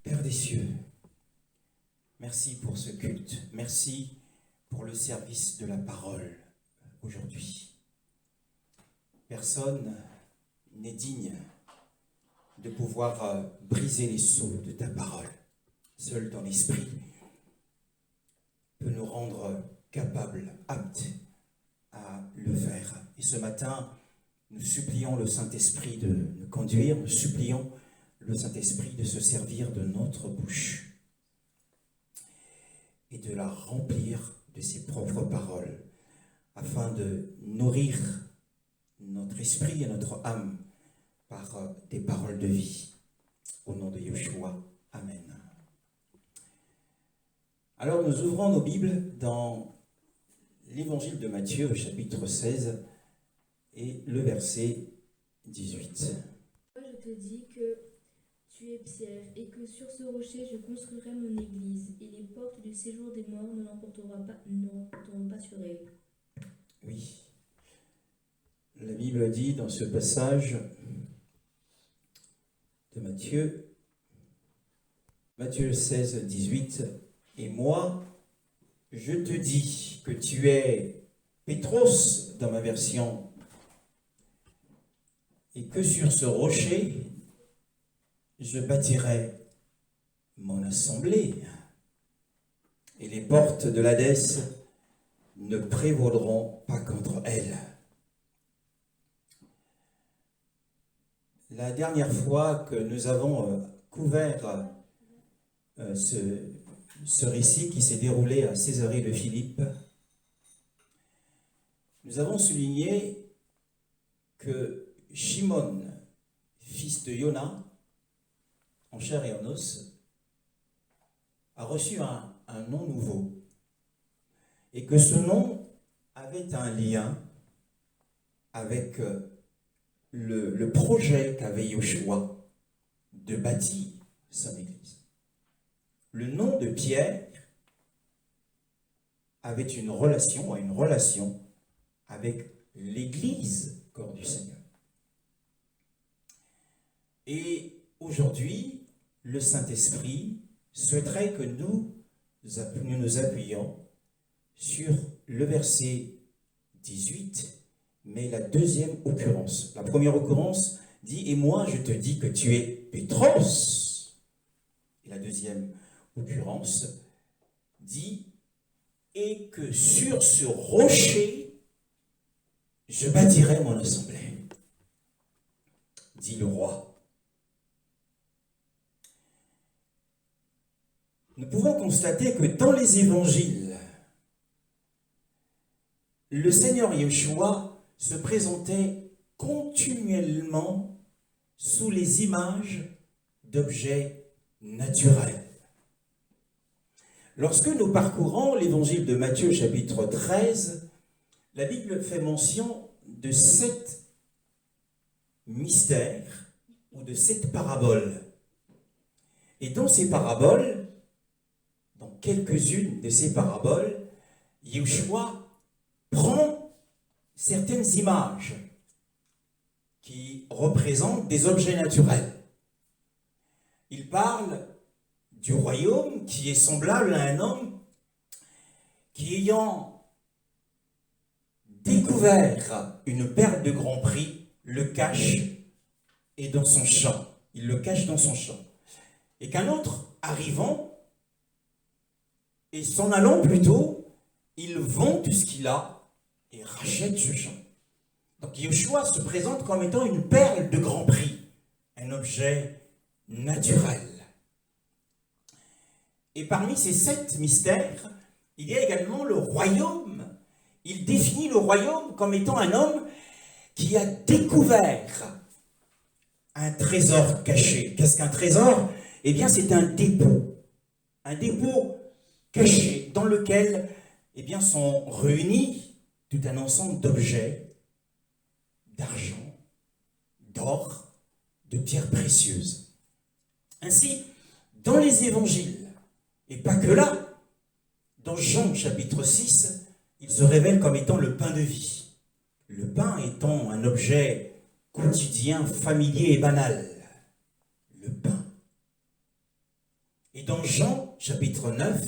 Père des cieux, merci pour ce culte, merci pour le service de la parole aujourd'hui. Personne n'est digne de pouvoir briser les sceaux de ta parole. Seul ton esprit peut nous rendre capables, aptes à le faire. Et ce matin, nous supplions le Saint-Esprit de nous conduire, nous supplions le Saint-Esprit de se servir de notre bouche et de la remplir de ses propres paroles, afin de nourrir notre esprit et notre âme par des paroles de vie. Au nom de Yeshua, Amen. Alors nous ouvrons nos Bibles dans l'Évangile de Matthieu, au chapitre 16, et le verset 18. Moi je te dis que tu es Pierre, et que sur ce rocher je construirai mon église, et les portes du séjour des morts ne l'emporteront pas sur elle. Oui. La Bible dit dans ce passage de Matthieu 16, 18, « Et moi, je te dis que tu es Pétros, dans ma version, et que sur ce rocher, je bâtirai mon assemblée, et les portes de l'Hadès ne prévaudront pas contre elle. » La dernière fois que nous avons couvert ce récit qui s'est déroulé à Césarée de Philippe, nous avons souligné que Shimon, fils de Yona, en chair et en os, a reçu un nom nouveau, et que ce nom avait un lien avec le projet qu'avait Yoshua de bâtir son église. Le nom de Pierre avait une relation avec l'église, corps du Seigneur. Et aujourd'hui, le Saint-Esprit souhaiterait que nous nous appuyions sur le verset 18, mais la deuxième occurrence. La première occurrence dit « Et moi, je te dis que tu es Pétros ». Et la deuxième occurrence dit « Et que sur ce rocher, je bâtirai mon assemblée », dit le roi. Nous pouvons constater que dans les évangiles, le Seigneur Yeshua se présentait continuellement sous les images d'objets naturels. Lorsque nous parcourons l'évangile de Matthieu chapitre 13, la Bible fait mention de 7 mystères ou de 7 paraboles. Et dans ces paraboles, dans quelques-unes de ces paraboles, Yeshua prend certaines images qui représentent des objets naturels. Il parle du royaume qui est semblable à un homme qui, ayant découvert une perle de grand prix, le cache et dans son champ. Il le cache dans son champ. Et qu'un autre, arrivant, et s'en allant plutôt, il vend tout ce qu'il a et rachète ce champ. Donc Yeshua se présente comme étant une perle de grand prix, un objet naturel. Et parmi ces 7 mystères, il y a également le royaume. Il définit le royaume comme étant un homme qui a découvert un trésor caché. Qu'est-ce qu'un trésor? Eh bien, c'est un dépôt caché dans lequel sont réunis tout un ensemble d'objets, d'argent, d'or, de pierres précieuses. Ainsi, dans les évangiles, et pas que là, dans Jean chapitre 6, il se révèle comme étant le pain de vie. Le pain étant un objet quotidien, familier et banal. Le pain. Et dans Jean, chapitre 9,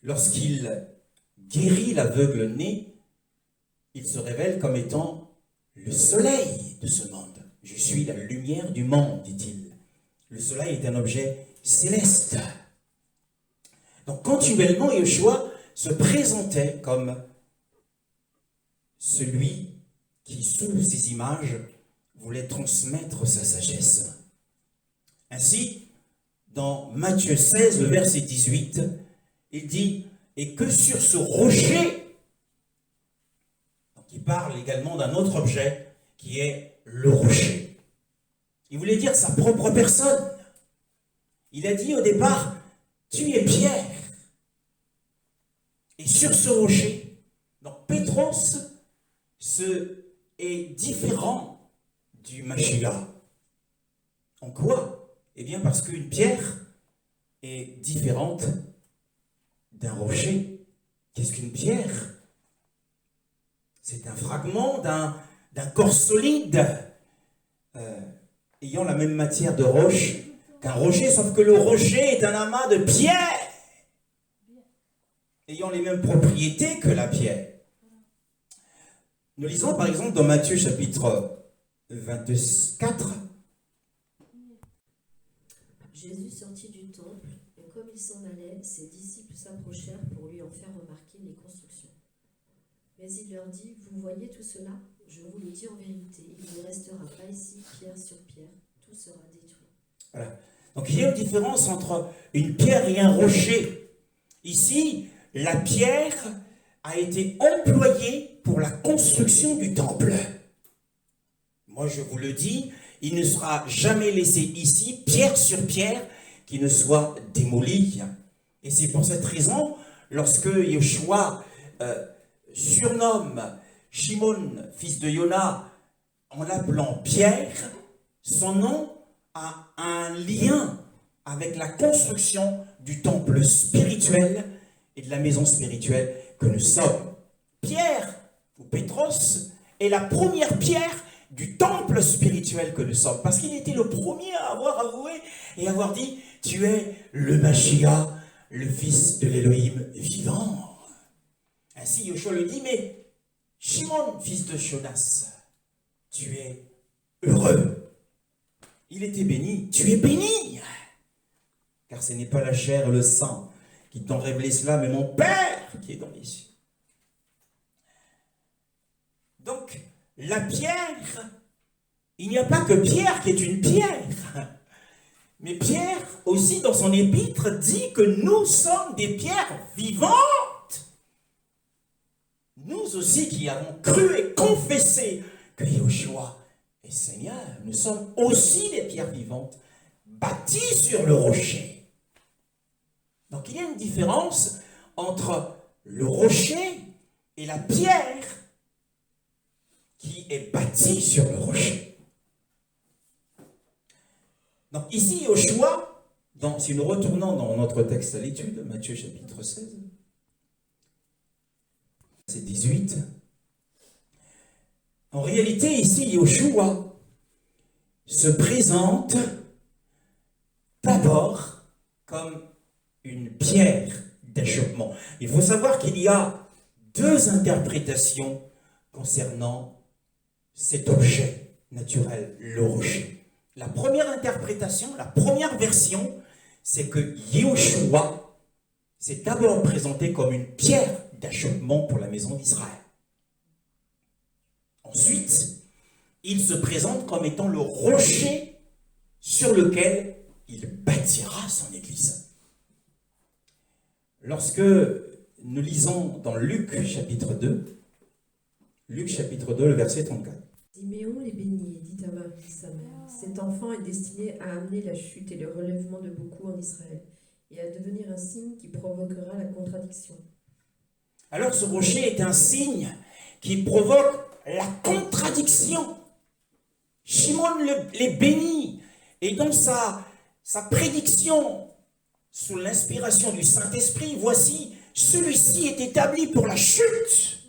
lorsqu'il guérit l'aveugle né, il se révèle comme étant le soleil de ce monde. Je suis la lumière du monde, dit-il. Le soleil est un objet céleste. Donc continuellement, Yeshua se présentait comme celui qui, sous ces images, voulait transmettre sa sagesse. Ainsi, dans Matthieu 16, le verset 18, il dit « Et que sur ce rocher », donc il parle également d'un autre objet qui est le rocher. Il voulait dire sa propre personne. Il a dit au départ « Tu es Pierre ». Et sur ce rocher, donc Pétros est différent du Mashiach. En quoi? Eh bien parce qu'une pierre est différente d'un rocher. Qu'est-ce qu'une pierre? C'est un fragment d'un corps solide, ayant la même matière de roche qu'un rocher, sauf que le rocher est un amas de pierres, ayant les mêmes propriétés que la pierre. Nous lisons par exemple dans Matthieu chapitre 24. Jésus sortit du temple, et comme il s'en allait, ses disciples s'approchèrent pour lui en faire remarquer les constructions. Mais il leur dit, vous voyez tout cela? Je vous le dis en vérité, il ne restera pas ici pierre sur pierre, tout sera détruit. Voilà. Donc il y a une différence entre une pierre et un rocher. Ici, la pierre a été employée pour la construction du temple. Moi, je vous le dis, il ne sera jamais laissé ici, pierre sur pierre, qui ne soit démolie. Et c'est pour cette raison, lorsque Yeshua surnomme Shimon, fils de Yona, en l'appelant Pierre, son nom a un lien avec la construction du temple spirituel et de la maison spirituelle que nous sommes. Pierre, ou Pétros, est la première pierre du temple spirituel que nous sommes, parce qu'il était le premier à avoir avoué et avoir dit « Tu es le Mashiach, le fils de l'Élohim vivant ». Ainsi, Yeshua le dit « Mais Shimon, fils de Jonas, tu es heureux. » Il était béni. Tu es béni, car ce n'est pas la chair et le sang qui t'ont révélé cela, mais mon Père qui est dans les cieux. Donc, la pierre, il n'y a pas que Pierre qui est une pierre. Mais Pierre, aussi dans son épître, dit que nous sommes des pierres vivantes. Nous aussi qui avons cru et confessé que Yeshua est Seigneur, nous sommes aussi des pierres vivantes, bâties sur le rocher. Donc il y a une différence entre le rocher et la pierre qui est bâtie sur le rocher. Donc ici, Yeshua, si nous retournons dans notre texte à l'étude, Matthieu chapitre 16, c'est 18. En réalité, ici, Yeshua se présente d'abord comme une pierre d'achoppement. Il faut savoir qu'il y a deux interprétations concernant cet objet naturel, le rocher. La première interprétation, la première version, c'est que Yeshua s'est d'abord présenté comme une pierre d'achoppement pour la maison d'Israël. Ensuite, il se présente comme étant le rocher sur lequel il bâtira son église. Lorsque nous lisons dans Luc chapitre 2, le verset 34. Siméon les bénit et dit à Marie, sa mère, cet enfant est destiné à amener la chute et le relèvement de beaucoup en Israël, et à devenir un signe qui provoquera la contradiction. Alors ce rocher est un signe qui provoque la contradiction. Shimon les bénit, et dans sa prédiction, sous l'inspiration du Saint-Esprit, voici, celui-ci est établi pour la chute.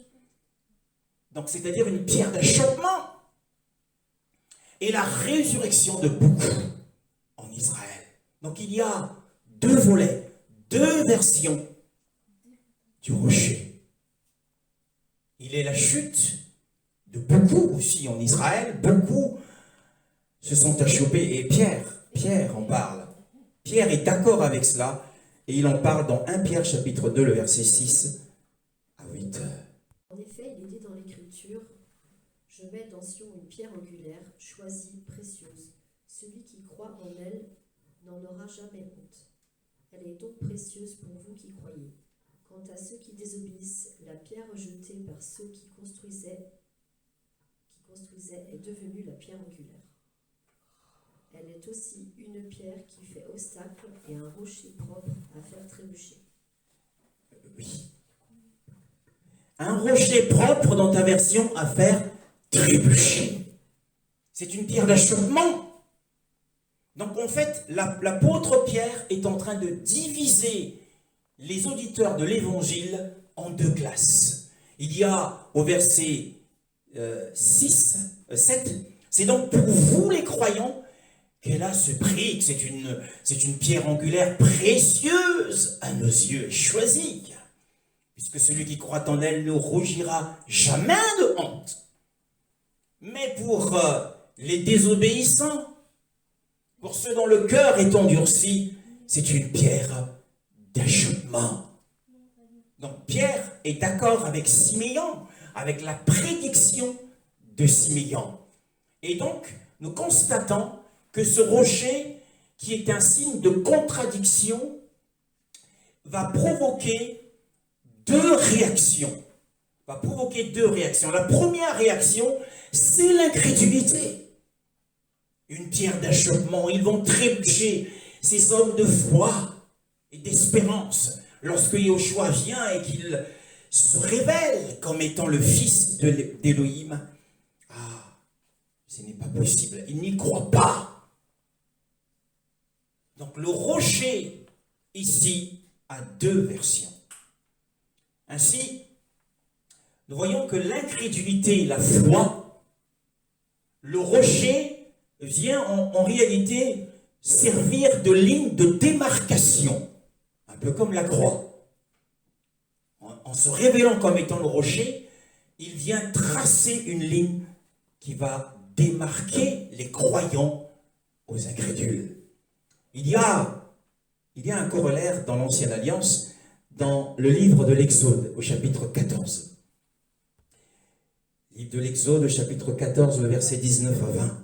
Donc c'est-à-dire une pierre d'achoppement. Et la résurrection de beaucoup en Israël. Donc il y a deux volets, deux versions du rocher. Il est la chute de beaucoup aussi en Israël, beaucoup se sont achoppés. Et Pierre en parle. Pierre est d'accord avec cela, et il en parle dans 1 Pierre chapitre 2, le verset 6 à 8. En effet, il est dit dans l'Écriture, « Je mets dans Sion une pierre angulaire, choisie, précieuse. Celui qui croit en elle n'en aura jamais honte. Elle est donc précieuse pour vous qui croyez. Quant à ceux qui désobéissent, la pierre rejetée par ceux qui construisaient est devenue la pierre angulaire. Elle est aussi une pierre qui fait obstacle et un rocher propre à faire trébucher. » Oui. Un rocher propre dans ta version à faire trébucher. C'est une pierre d'achoppement. Donc en fait, l'apôtre Pierre est en train de diviser les auditeurs de l'évangile en deux classes. Il y a au verset 7, c'est donc pour vous les croyants qu'elle a ce prix, que c'est une pierre angulaire précieuse à nos yeux, choisie, puisque celui qui croit en elle ne rougira jamais de honte. Mais pour les désobéissants, pour ceux dont le cœur est endurci, c'est une pierre d'achoppement. Donc Pierre est d'accord avec Siméon, avec la prédiction de Siméon. Et donc, nous constatons que ce rocher, qui est un signe de contradiction, va provoquer deux réactions. La première réaction, c'est l'incrédulité. Une pierre d'achoppement. Ils vont trébucher, ces hommes de foi et d'espérance, lorsque Yoshua vient et qu'il se révèle comme étant le fils d'Élohim. Ah, ce n'est pas possible. Ils n'y croient pas. Donc le rocher, ici, a deux versions. Ainsi, nous voyons que l'incrédulité et la foi, le rocher vient en réalité servir de ligne de démarcation, un peu comme la croix. En se révélant comme étant le rocher, il vient tracer une ligne qui va démarquer les croyants aux incrédules. Il y a un corollaire dans l'Ancienne Alliance, dans le livre de l'Exode, au chapitre 14. Livre de l'Exode, au chapitre 14, le verset 19 à 20.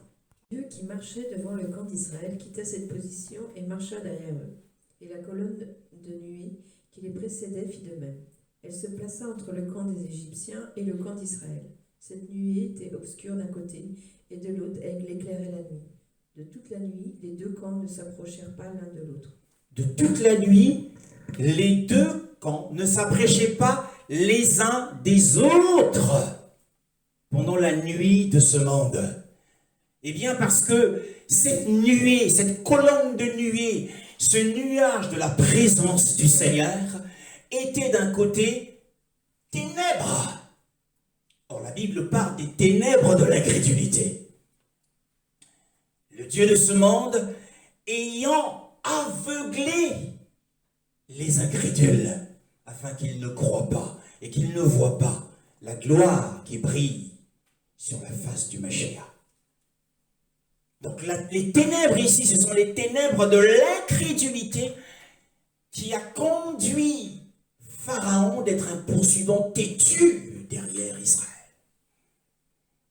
Dieu qui marchait devant le camp d'Israël quitta cette position et marcha derrière eux. Et la colonne de nuée qui les précédait fit de même. Elle se plaça entre le camp des Égyptiens et le camp d'Israël. Cette nuée était obscure d'un côté, et de l'autre elle éclairait la nuit. De toute la nuit, les deux camps ne s'approchèrent pas l'un de l'autre. De toute la nuit, les deux camps ne s'approchaient pas les uns des autres pendant la nuit de ce monde. Eh bien parce que cette nuée, cette colonne de nuée, ce nuage de la présence du Seigneur était d'un côté ténèbres. Or la Bible parle des ténèbres de l'incrédulité. Le Dieu de ce monde ayant aveuglé les incrédules afin qu'ils ne croient pas et qu'ils ne voient pas la gloire qui brille sur la face du Mashiach. Donc les ténèbres ici, ce sont les ténèbres de l'incrédulité qui a conduit Pharaon d'être un poursuivant têtu derrière Israël.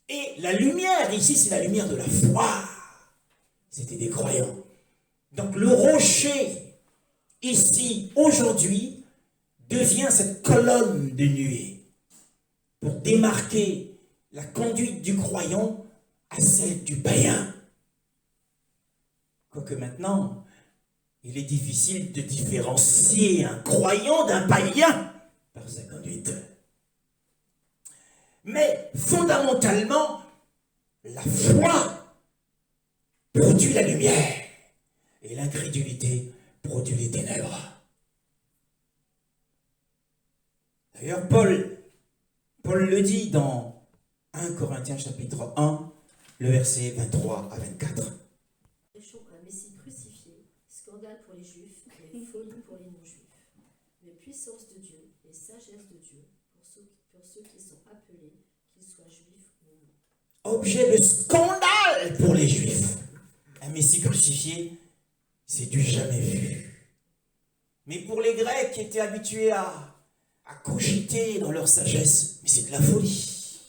Et la lumière ici, c'est la lumière de la foi. C'était des croyants. Donc le rocher, ici, aujourd'hui, devient cette colonne de nuée pour démarquer la conduite du croyant à celle du païen. Quoique maintenant, il est difficile de différencier un croyant d'un païen par sa conduite. Mais fondamentalement, la foi produit la lumière et l'incrédulité produit les ténèbres. D'ailleurs, Paul le dit dans 1 Corinthiens chapitre 1, le verset 23 à 24. Prêchons un Messie crucifié, scandale pour les juifs, mais folie pour les non-juifs. Mais puissance de Dieu et sagesse de Dieu pour ceux qui sont appelés, qu'ils soient juifs ou non. Objet de scandale pour les Juifs. Un Messie crucifié, c'est du jamais vu. Mais pour les Grecs qui étaient habitués à cogiter dans leur sagesse, mais c'est de la folie.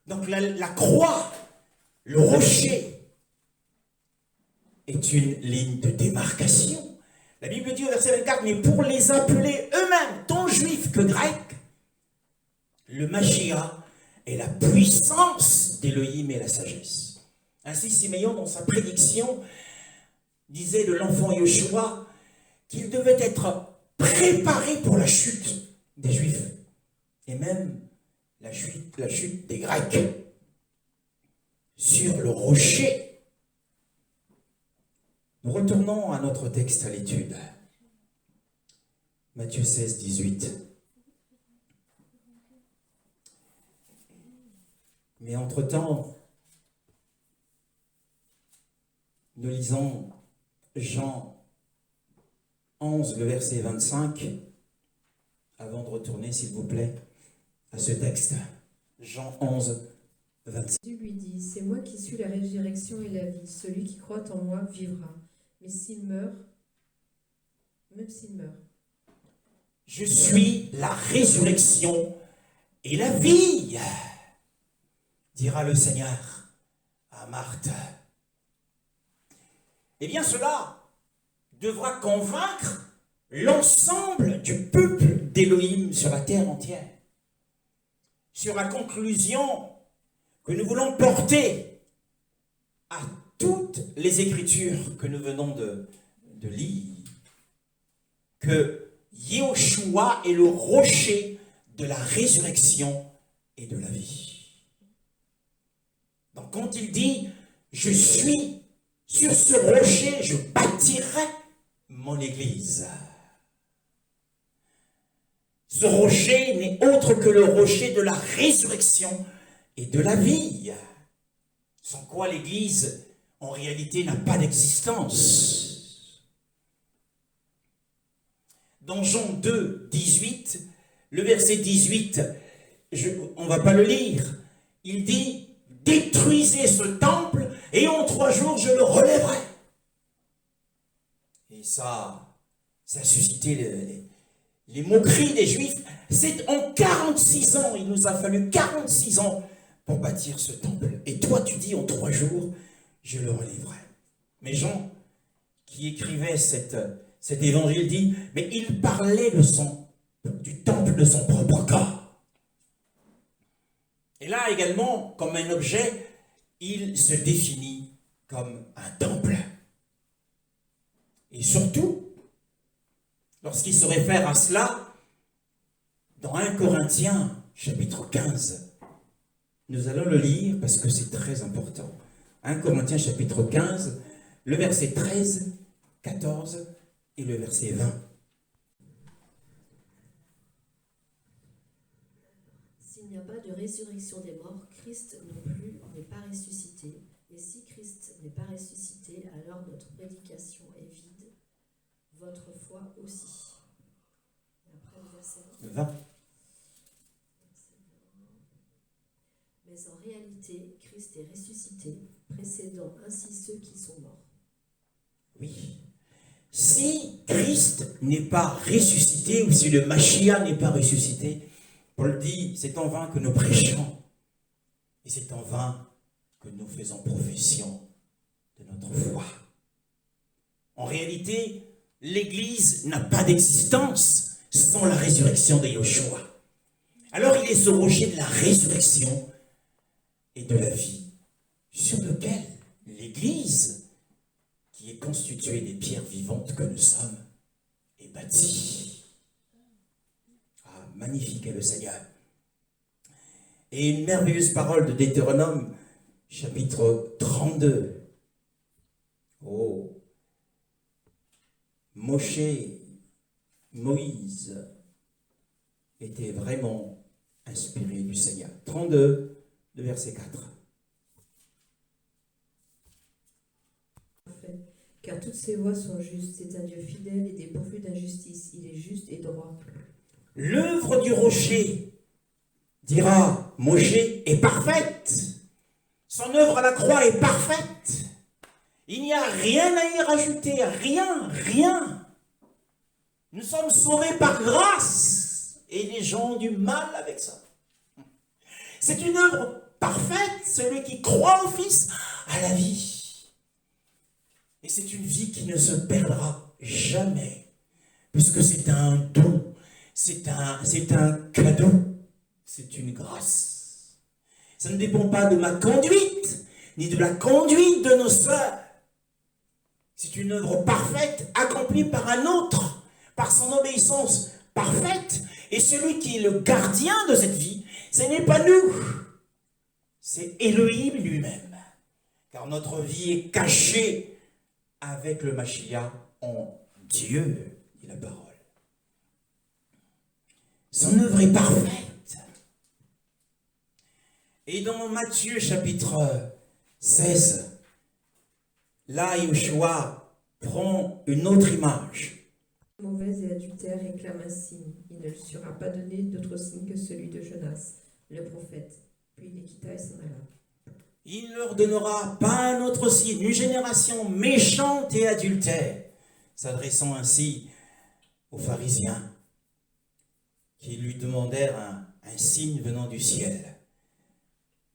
Donc la croix, le rocher, est une ligne de démarcation. La Bible dit au verset 24, mais pour les appeler eux-mêmes, tant juifs que grecs, le Mashiach est la puissance d'Élohim et la sagesse. Ainsi, Siméon, dans sa prédiction, disait de l'enfant Yeshua qu'il devait être préparé pour la chute des Juifs et même la chute des Grecs sur le rocher. Nous retournons à notre texte à l'étude. Matthieu 16, 18. Mais entre-temps, nous lisons Jean 11, le verset 25, avant de retourner, s'il vous plaît, à ce texte. Jean 11, 25. Jésus lui dit, c'est moi qui suis la résurrection et la vie. Celui qui croit en moi vivra. Mais s'il meurt, même s'il meurt. Je suis la résurrection et la vie, dira le Seigneur à Marthe. Eh bien, cela devra convaincre l'ensemble du peuple d'Élohim sur la terre entière, sur la conclusion que nous voulons porter à toutes les Écritures que nous venons de lire, que Yahushua est le rocher de la résurrection et de la vie. Donc quand il dit « Je suis sur ce rocher, je bâtirai mon église ». Ce rocher n'est autre que le rocher de la résurrection et de la vie, sans quoi l'église, en réalité, n'a pas d'existence. Dans Jean 2, 18, le verset 18, on ne va pas le lire, il dit « Détruisez ce temple et en 3 jours je le relèverai ». Et ça a suscité les moqueries des Juifs. C'est en 46 ans, il nous a fallu 46 ans pour bâtir ce temple. Et toi tu dis en 3 jours, je le relèverai. Mais Jean, qui écrivait cet évangile, dit, mais il parlait du temple de son propre corps. Et là également, comme un objet, il se définit comme un temple. Et surtout, lorsqu'il se réfère à cela, dans 1 Corinthiens, chapitre 15, nous allons le lire parce que c'est très important. 1 Corinthiens, chapitre 15, le verset 13, 14 et le verset 20. S'il n'y a pas de résurrection des morts, Christ non plus n'est pas ressuscité. Et si Christ n'est pas ressuscité, alors notre prédication est vide, votre foi aussi. Et après le verset 20. Mais en réalité, Christ est ressuscité, précédant ainsi ceux qui sont morts. Oui. Si Christ n'est pas ressuscité, ou si le Mashiach n'est pas ressuscité, Paul dit, c'est en vain que nous prêchons, et c'est en vain que nous faisons profession de notre foi. En réalité, l'Église n'a pas d'existence sans la résurrection de Yeshua. Alors il est ce rocher de la résurrection et de la vie, sur lequel l'Église, qui est constituée des pierres vivantes que nous sommes, est bâtie. Ah, magnifique est le Seigneur. Et une merveilleuse parole de Deutéronome, chapitre 32. Oh, Moïse était vraiment inspiré du Seigneur. 32, de verset 4. Car toutes ses voies sont justes. C'est un Dieu fidèle et dépourvu d'injustice. Il est juste et droit. L'œuvre du rocher, dira Moshe, est parfaite. Son œuvre à la croix est parfaite. Il n'y a rien à y rajouter, rien. Nous sommes sauvés par grâce et les gens ont du mal avec ça. C'est une œuvre parfaite, celui qui croit au Fils a la vie. Et c'est une vie qui ne se perdra jamais, puisque c'est un don, c'est un cadeau, c'est une grâce. Ça ne dépend pas de ma conduite, ni de la conduite de nos sœurs. C'est une œuvre parfaite, accomplie par un autre, par son obéissance parfaite. Et celui qui est le gardien de cette vie, ce n'est pas nous, c'est Elohim lui-même. Car notre vie est cachée avec le Mashiach en Dieu, dit la parole. Son œuvre est parfaite. Et dans Matthieu chapitre 16, là, Yeshua prend une autre image. Mauvaise et adultère réclame un signe. Il ne lui sera pas donné d'autre signe que celui de Jonas, le prophète. Puis il les quitta et s'en alla. Il ne leur donnera pas un autre signe, une génération méchante et adultère, s'adressant ainsi aux pharisiens qui lui demandèrent un signe venant du ciel.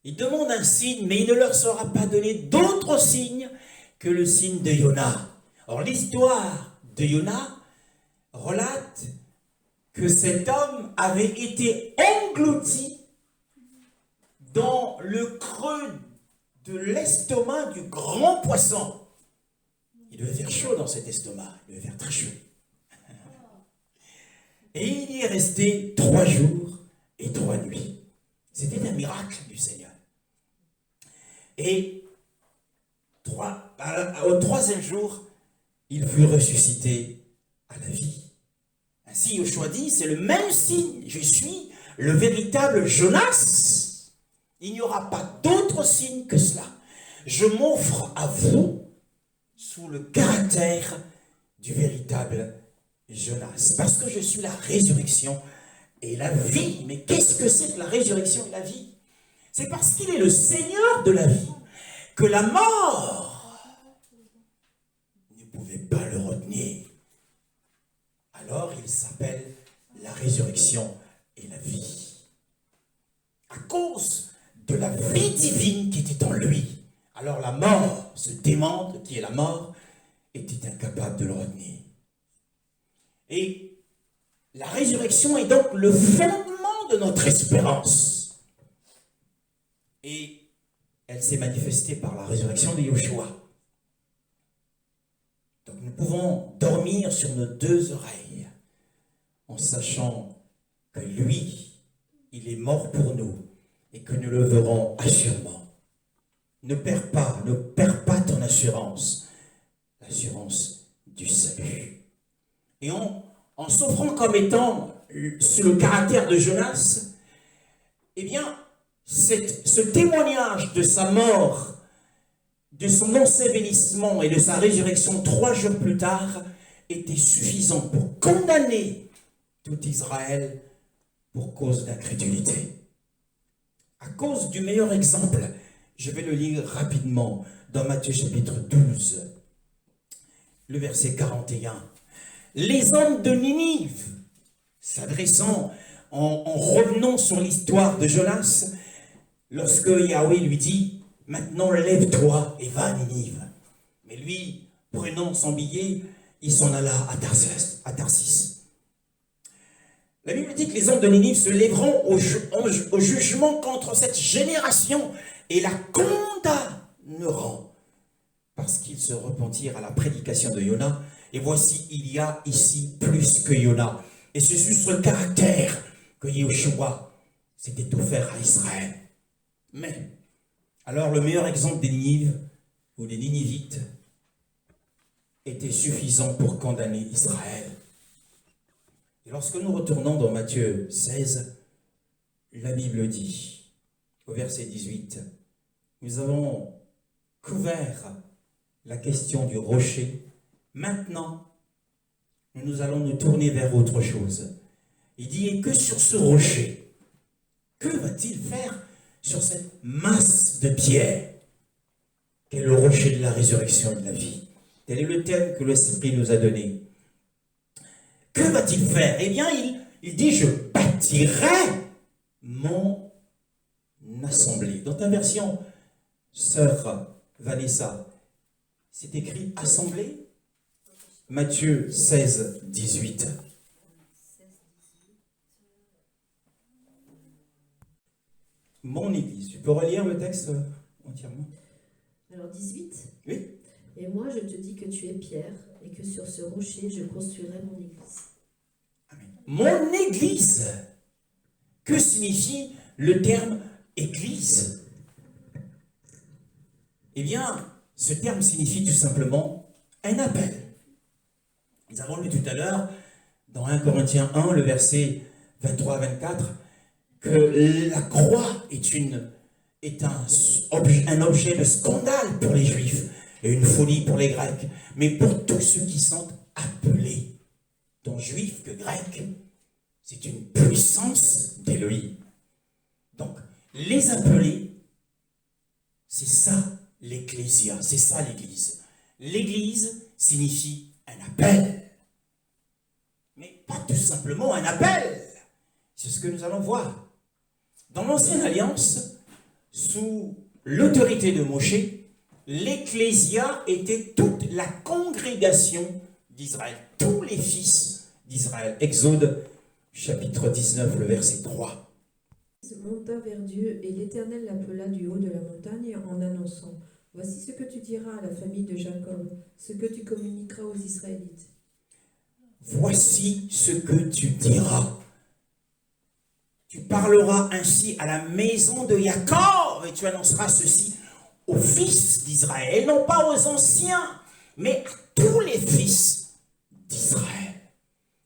Il demande un signe, mais il ne leur sera pas donné d'autre signe que le signe de Yona. Or, l'histoire de Yona relate que cet homme avait été englouti dans le creux de l'estomac du grand poisson. Il devait faire chaud dans cet estomac, il devait faire très chaud. Et il y est resté 3 jours et 3 nuits. C'était un miracle du Seigneur. Et au 3e jour, il fut ressuscité à la vie. Ainsi, Yoshua dit, c'est le même signe. Je suis le véritable Jonas. Il n'y aura pas d'autre signe que cela. Je m'offre à vous sous le caractère du véritable Jonas. Parce que je suis la résurrection et la vie. Mais qu'est-ce que c'est que la résurrection et la vie? C'est parce qu'il est le Seigneur de la vie que la mort ne pouvait pas le retenir. Alors il s'appelle la résurrection et la vie. À cause de la vie divine qui était en lui, alors la mort, ce démon qui est la mort, était incapable de le retenir. Et la résurrection est donc le fondement de notre espérance. Et elle s'est manifestée par la résurrection de Yeshua. Donc nous pouvons dormir sur nos 2 oreilles en sachant que lui, il est mort pour nous et que nous le verrons assurément. Ne perds pas ton assurance, l'assurance du salut. Et en s'offrant comme étant sous le caractère de Jonas, eh bien, ce témoignage de sa mort, de son ensevelissement et de sa résurrection 3 jours plus tard était suffisant pour condamner tout Israël pour cause d'incrédulité. À cause du meilleur exemple, je vais le lire rapidement dans Matthieu chapitre 12, le verset 41. Les hommes de Ninive, s'adressant en revenant sur l'histoire de Jonas, lorsque Yahweh lui dit « Maintenant lève-toi et va à Ninive ». Mais lui, prenant son billet, il s'en alla à Tarsis. La Bible dit que les hommes de Ninive se lèveront au jugement contre cette génération et la condamneront parce qu'ils se repentirent à la prédication de Yona. Et voici, il y a ici plus que Yona. Et c'est juste le caractère que Yeshua s'était offert à Israël. Mais, alors le meilleur exemple des Ninives ou des Ninivites était suffisant pour condamner Israël. Et lorsque nous retournons dans Matthieu 16, la Bible dit, au verset 18, nous avons couvert la question du rocher. Maintenant, nous allons nous tourner vers autre chose. Il dit, et que sur ce rocher, que va-t-il faire sur cette masse de pierre qu'est le rocher de la résurrection et de la vie? Tel est le thème que l'Esprit nous a donné. Que va-t-il faire? Eh bien, il dit, je bâtirai mon assemblée. Dans ta version, sœur Vanessa, c'est écrit assemblée. Matthieu 16, 18. Mon église. Tu peux relire le texte entièrement? Alors 18. Oui. Et moi je te dis que tu es Pierre, et que sur ce rocher je construirai mon église. Amen. Mon église. Que signifie le terme église? Eh bien, ce terme signifie tout simplement un appel. Nous avons lu tout à l'heure, dans 1 Corinthiens 1, le verset 23-24, que la croix est un objet de scandale pour les Juifs et une folie pour les Grecs. Mais pour tous ceux qui sont appelés, tant Juifs que Grecs, c'est une puissance d'Élohim. Donc, les appelés, c'est ça l'ecclésia, c'est ça l'église. L'église signifie un appel. Mais pas tout simplement un appel. C'est ce que nous allons voir. Dans l'Ancienne Alliance, sous l'autorité de Moshe, l'ecclésia était toute la congrégation d'Israël, tous les fils d'Israël. Exode chapitre 19, le verset 3. Il monta vers Dieu, et l'Éternel l'appela du haut de la montagne en annonçant: Voici ce que tu diras à la famille de Jacob, ce que tu communiqueras aux Israélites. Voici ce que tu diras. Tu parleras ainsi à la maison de Jacob, et tu annonceras ceci aux fils d'Israël, non pas aux anciens, mais à tous les fils d'Israël.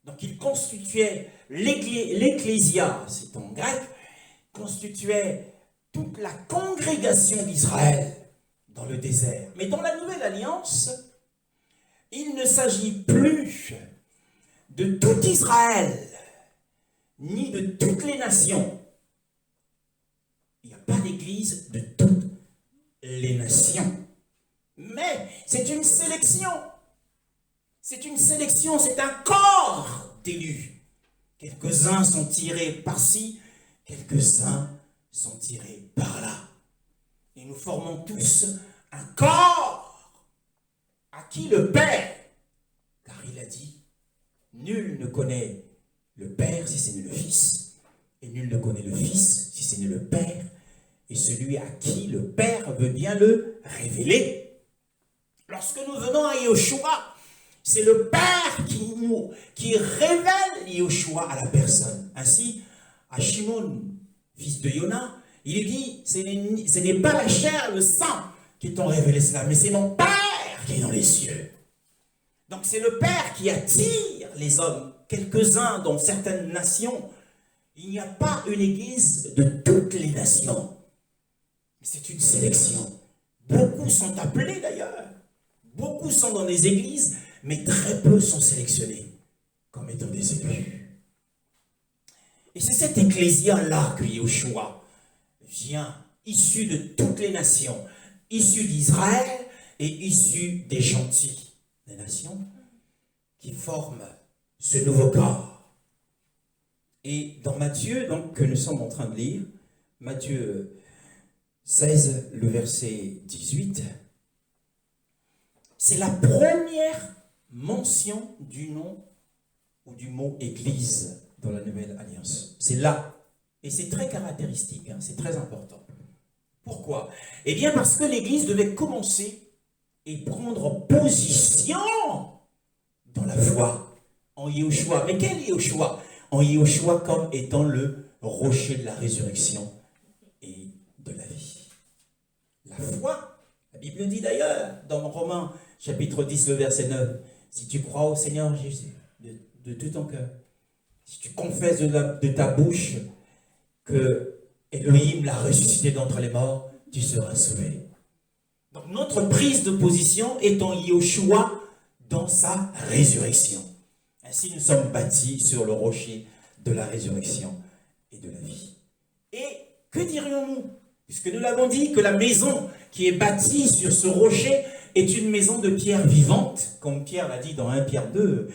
Donc il constituait l'ecclésia, c'est en grec, constituait toute la congrégation d'Israël dans le désert. Mais dans la Nouvelle Alliance, il ne s'agit plus de tout Israël, ni de toutes les nations. Il n'y a pas d'église de toutes les nations. Mais c'est une sélection. C'est une sélection, c'est un corps d'élus. Quelques-uns sont tirés par-ci, quelques-uns sont tirés par-là. Et nous formons tous un corps à qui le Père, car il a dit, nul ne connaît le Père si ce n'est le Fils, et nul ne connaît le Fils si ce n'est le Père, et celui à qui le Père veut bien le révéler. Lorsque nous venons à Yahushua, c'est le Père qui révèle Yahushua à la personne. Ainsi, à Shimon, fils de Yona, il dit, ce n'est pas la chair, le sang qui t'ont révélé cela, mais c'est mon Père qui est dans les cieux. Donc c'est le Père qui attire les hommes, quelques-uns dans certaines nations. Il n'y a pas une église de toutes les nations. C'est une sélection. Beaucoup sont appelés d'ailleurs. Beaucoup sont dans les églises, mais très peu sont sélectionnés comme étant des élus. Et c'est cette ecclésia-là que Yahushua vient, issu de toutes les nations, issu d'Israël et issu des gentils des nations, qui forment ce nouveau corps. Et dans Matthieu, donc, que nous sommes en train de lire, Matthieu 16, le verset 18, c'est la première mention du nom ou du mot Église dans la Nouvelle Alliance. C'est là. Et c'est très caractéristique, hein, c'est très important. Pourquoi? Eh bien parce que l'Église devait commencer et prendre position dans la foi, en Yahushua. Mais quel Yahushua? En Yahushua comme étant le rocher de la résurrection et de la vie. La foi, la Bible dit d'ailleurs, dans Romains chapitre 10, le verset 9, si tu crois au Seigneur Jésus de tout ton cœur, si tu confesses de ta bouche que Elohim l'a ressuscité d'entre les morts, tu seras sauvé. Donc notre prise de position est en Yahushua dans sa résurrection. Ainsi nous sommes bâtis sur le rocher de la résurrection et de la vie. Et que dirions-nous? Puisque nous l'avons dit que la maison qui est bâtie sur ce rocher est une maison de pierre vivante, comme Pierre l'a dit dans 1 Pierre 2.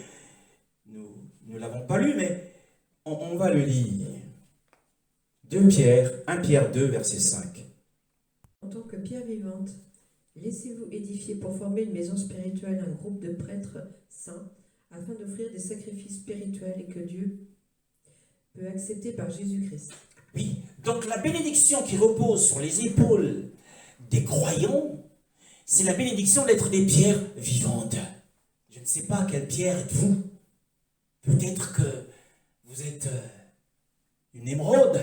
Nous ne l'avons pas lu, mais on va le lire. 1 Pierre 2, verset 5. En tant que pierre vivante, laissez-vous édifier pour former une maison spirituelle, un groupe de prêtres saints, afin d'offrir des sacrifices spirituels et que Dieu peut accepter par Jésus-Christ. Oui, donc la bénédiction qui repose sur les épaules des croyants, c'est la bénédiction d'être des pierres vivantes. Je ne sais pas quelle pierre êtes-vous. Peut-être que vous êtes une émeraude,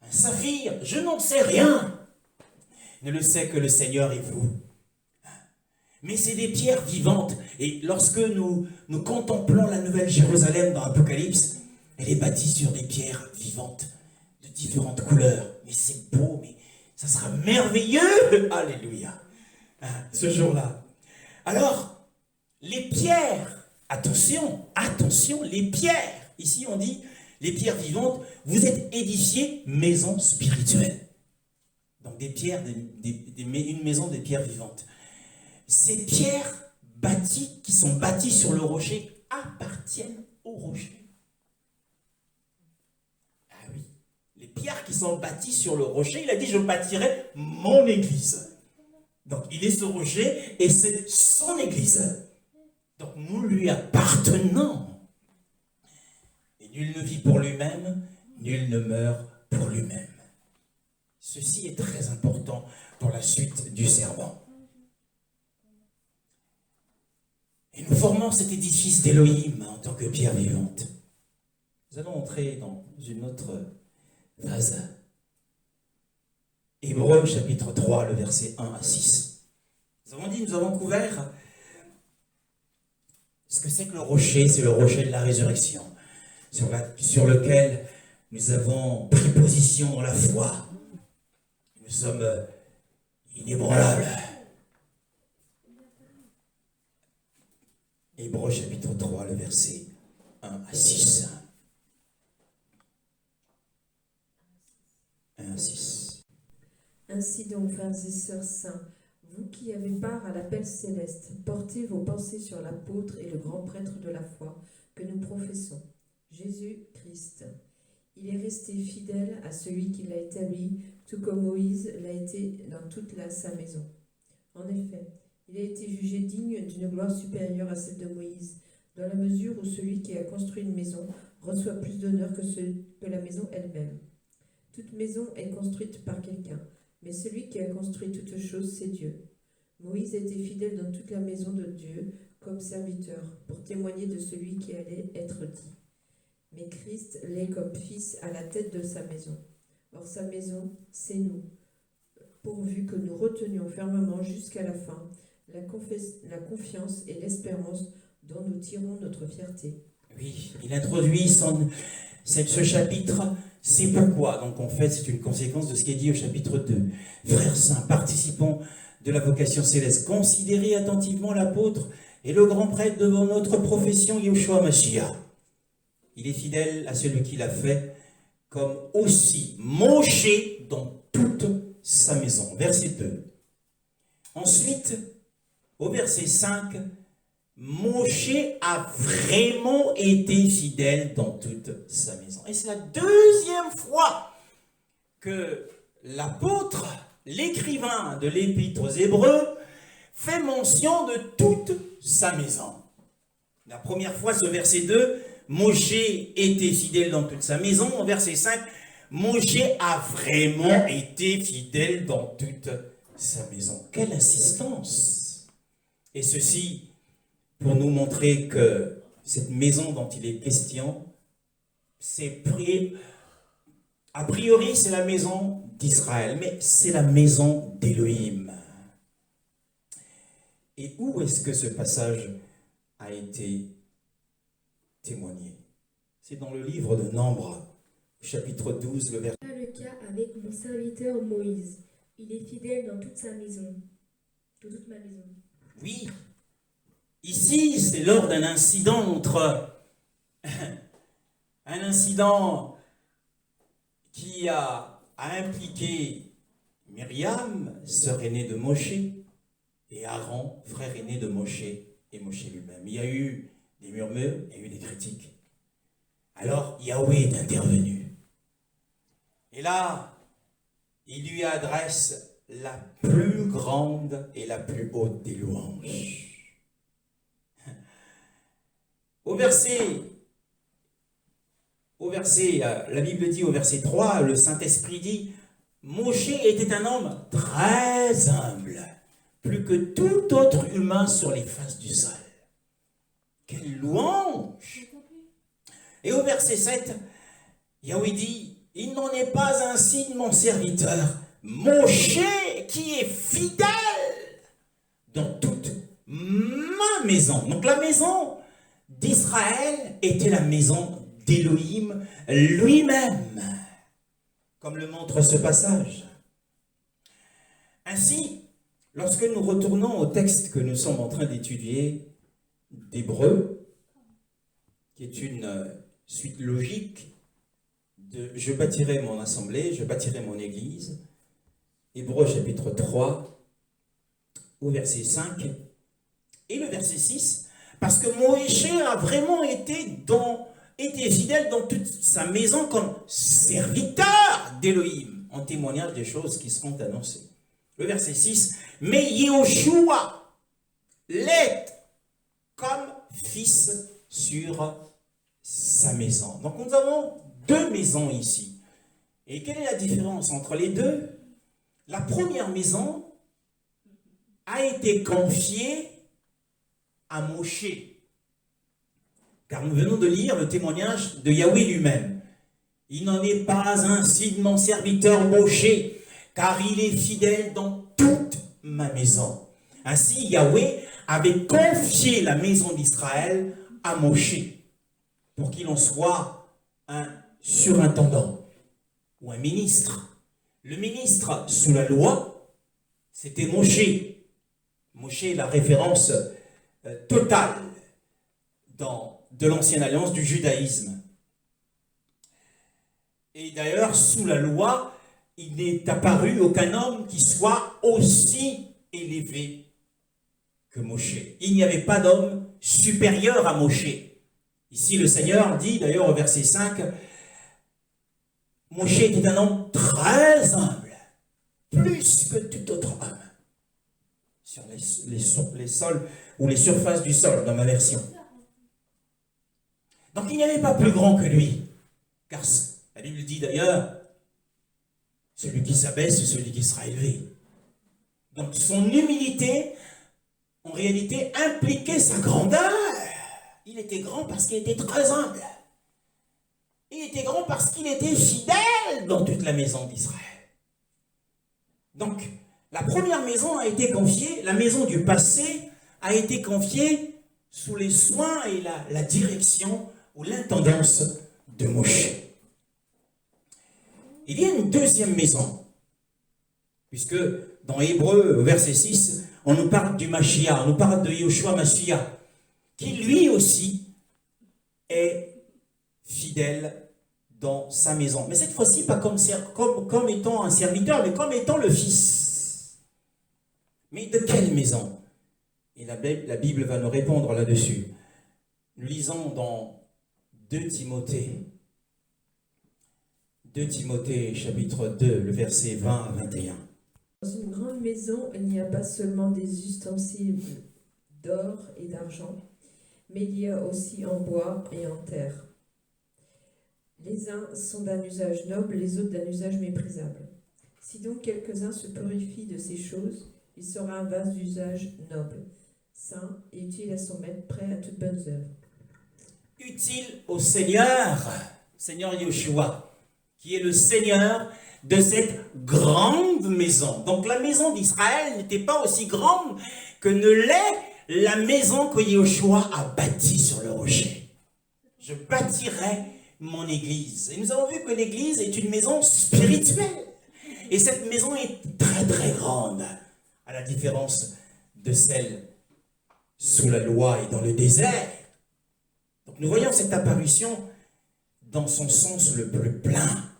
un saphir, je n'en sais rien. Ne le sait que le Seigneur et vous. Mais c'est des pierres vivantes. Et lorsque nous contemplons la Nouvelle Jérusalem dans Apocalypse, elle est bâtie sur des pierres vivantes, de différentes couleurs. Mais c'est beau, mais ça sera merveilleux. Alléluia. Ce jour-là. Alors, les pierres, attention, les pierres. Ici, on dit, les pierres vivantes, vous êtes édifiés maison spirituelle. Donc des pierres, une maison des pierres vivantes. Ces pierres qui sont bâties sur le rocher, appartiennent au rocher. Ah oui, les pierres qui sont bâties sur le rocher, il a dit, je bâtirai mon église. Donc il est ce rocher et c'est son église. Donc nous lui appartenons. Et nul ne vit pour lui-même, nul ne meurt pour lui-même. Ceci est très important pour la suite du sermon. Et nous formons cet édifice d'Élohim en tant que pierre vivante. Nous allons entrer dans une autre phase. Hébreux chapitre 3, le verset 1 à 6. Nous avons couvert ce que c'est que le rocher, c'est le rocher de la résurrection, sur lequel nous avons pris position dans la foi. Nous sommes inébranlables. Hébreux chapitre 3, le verset 1 à 6. 1 à 6. Ainsi donc, frères et sœurs saints, vous qui avez part à l'appel céleste, portez vos pensées sur l'apôtre et le grand prêtre de la foi que nous professons, Jésus-Christ. Il est resté fidèle à celui qui l'a établi, tout comme Moïse l'a été dans toute sa maison. En effet, il a été jugé digne d'une gloire supérieure à celle de Moïse, dans la mesure où celui qui a construit une maison reçoit plus d'honneur que la maison elle-même. Toute maison est construite par quelqu'un, mais celui qui a construit toutes choses, c'est Dieu. Moïse a été fidèle dans toute la maison de Dieu comme serviteur, pour témoigner de celui qui allait être dit. Mais Christ l'est comme fils à la tête de sa maison. Or sa maison, c'est nous, pourvu que nous retenions fermement jusqu'à la fin la confiance et l'espérance dont nous tirons notre fierté. Oui, il introduit ce chapitre, c'est pourquoi. Donc en fait, c'est une conséquence de ce qui est dit au chapitre 2. Frères saints, participants de la vocation céleste, considérez attentivement l'apôtre et le grand prêtre devant notre profession, Yeshua Mashiach. Il est fidèle à celui qui l'a fait, comme aussi Moshe dans toute sa maison. Verset 2. Ensuite, au verset 5, Moshe a vraiment été fidèle dans toute sa maison. Et c'est la deuxième fois que l'apôtre, l'écrivain de l'Épître aux Hébreux, fait mention de toute sa maison. La première fois, ce verset 2, Moshe était fidèle dans toute sa maison. Au verset 5, Moshe a vraiment été fidèle dans toute sa maison. Quelle insistance! Et ceci pour nous montrer que cette maison dont il est question, a priori c'est la maison d'Israël, mais c'est la maison d'Élohim. Et où est-ce que ce passage a été témoigné? C'est dans le livre de Nombre, chapitre 12, le verset. Pas le cas avec mon serviteur Moïse. Il est fidèle dans toute sa maison. pour toute ma maison. Oui, ici, c'est lors d'un incident un incident qui a impliqué Myriam, sœur aînée de Moshe, et Aaron, frère aîné de Moshe, et Moshe lui-même. Il y a eu des murmures, il y a eu des critiques. Alors Yahweh est intervenu. Et là, il lui adresse la plus grande et la plus haute des louanges. Au verset, la Bible dit au verset 3, le Saint-Esprit dit, Moshe était un homme très humble, plus que tout autre humain sur les faces du sol. Quelle louange! Et au verset 7, Yahweh dit, il n'en est pas ainsi de mon serviteur, Moshe, qui est fidèle dans toute ma maison. Donc la maison d'Israël était la maison d'Élohim lui-même, comme le montre ce passage. Ainsi, lorsque nous retournons au texte que nous sommes en train d'étudier, d'Hébreux, qui est une suite logique de « Je bâtirai mon assemblée, je bâtirai mon église », Hébreux chapitre 3, au verset 5, et le verset 6, parce que Moïse a vraiment été fidèle dans toute sa maison comme serviteur d'Élohim, en témoignage des choses qui seront annoncées. Le verset 6, mais Yehoshua l'est comme fils sur sa maison. Donc nous avons deux maisons ici. Et quelle est la différence entre les deux? La première maison a été confiée à Moshe. Car nous venons de lire le témoignage de Yahweh lui-même. Il n'en est pas ainsi de mon serviteur Moshe, car il est fidèle dans toute ma maison. Ainsi, Yahweh avait confié la maison d'Israël à Moshe, pour qu'il en soit un surintendant ou un ministre. Le ministre sous la loi, c'était Moshe. Moshe est la référence totale de l'ancienne alliance du judaïsme. Et d'ailleurs, sous la loi, il n'est apparu aucun homme qui soit aussi élevé que Moshe. Il n'y avait pas d'homme supérieur à Moshe. Ici, le Seigneur dit, d'ailleurs au verset 5, Moshe était un homme très humble, plus que tout autre homme, sur les sols ou les surfaces du sol, dans ma version. Donc il n'y avait pas plus grand que lui, car la Bible dit d'ailleurs, celui qui s'abaisse, c'est celui qui sera élevé. Donc son humilité, en réalité, impliquait sa grandeur. Il était grand parce qu'il était très humble. Il était grand parce qu'il était fidèle dans toute la maison d'Israël. Donc, la première maison a été confiée, la maison du passé a été confiée sous les soins et la direction ou l'intendance de Moshe. Il y a une deuxième maison, puisque dans Hébreux, verset 6, on nous parle du Mashiach, on nous parle de Yehoshua Mashiach, qui lui aussi est fidèle dans sa maison. Mais cette fois-ci, pas comme étant un serviteur, mais comme étant le fils. Mais de quelle maison? Et la Bible va nous répondre là-dessus. Nous lisons dans 2 Timothée. 2 Timothée, chapitre 2, le verset 20 à 21. Dans une grande maison, il n'y a pas seulement des ustensiles d'or et d'argent, mais il y a aussi en bois et en terre. Les uns sont d'un usage noble, les autres d'un usage méprisable. Si donc quelques-uns se purifient de ces choses, il sera un vase d'usage noble, saint et utile à son maître, prêt à toute bonne œuvre. Utile au Seigneur Yehoshua, qui est le Seigneur de cette grande maison. Donc la maison d'Israël n'était pas aussi grande que ne l'est la maison que Yehoshua a bâtie sur le rocher. Je bâtirai mon église. Et nous avons vu que l'église est une maison spirituelle. Et cette maison est très très grande, à la différence de celle sous la loi et dans le désert. Donc nous voyons cette apparition dans son sens le plus plein.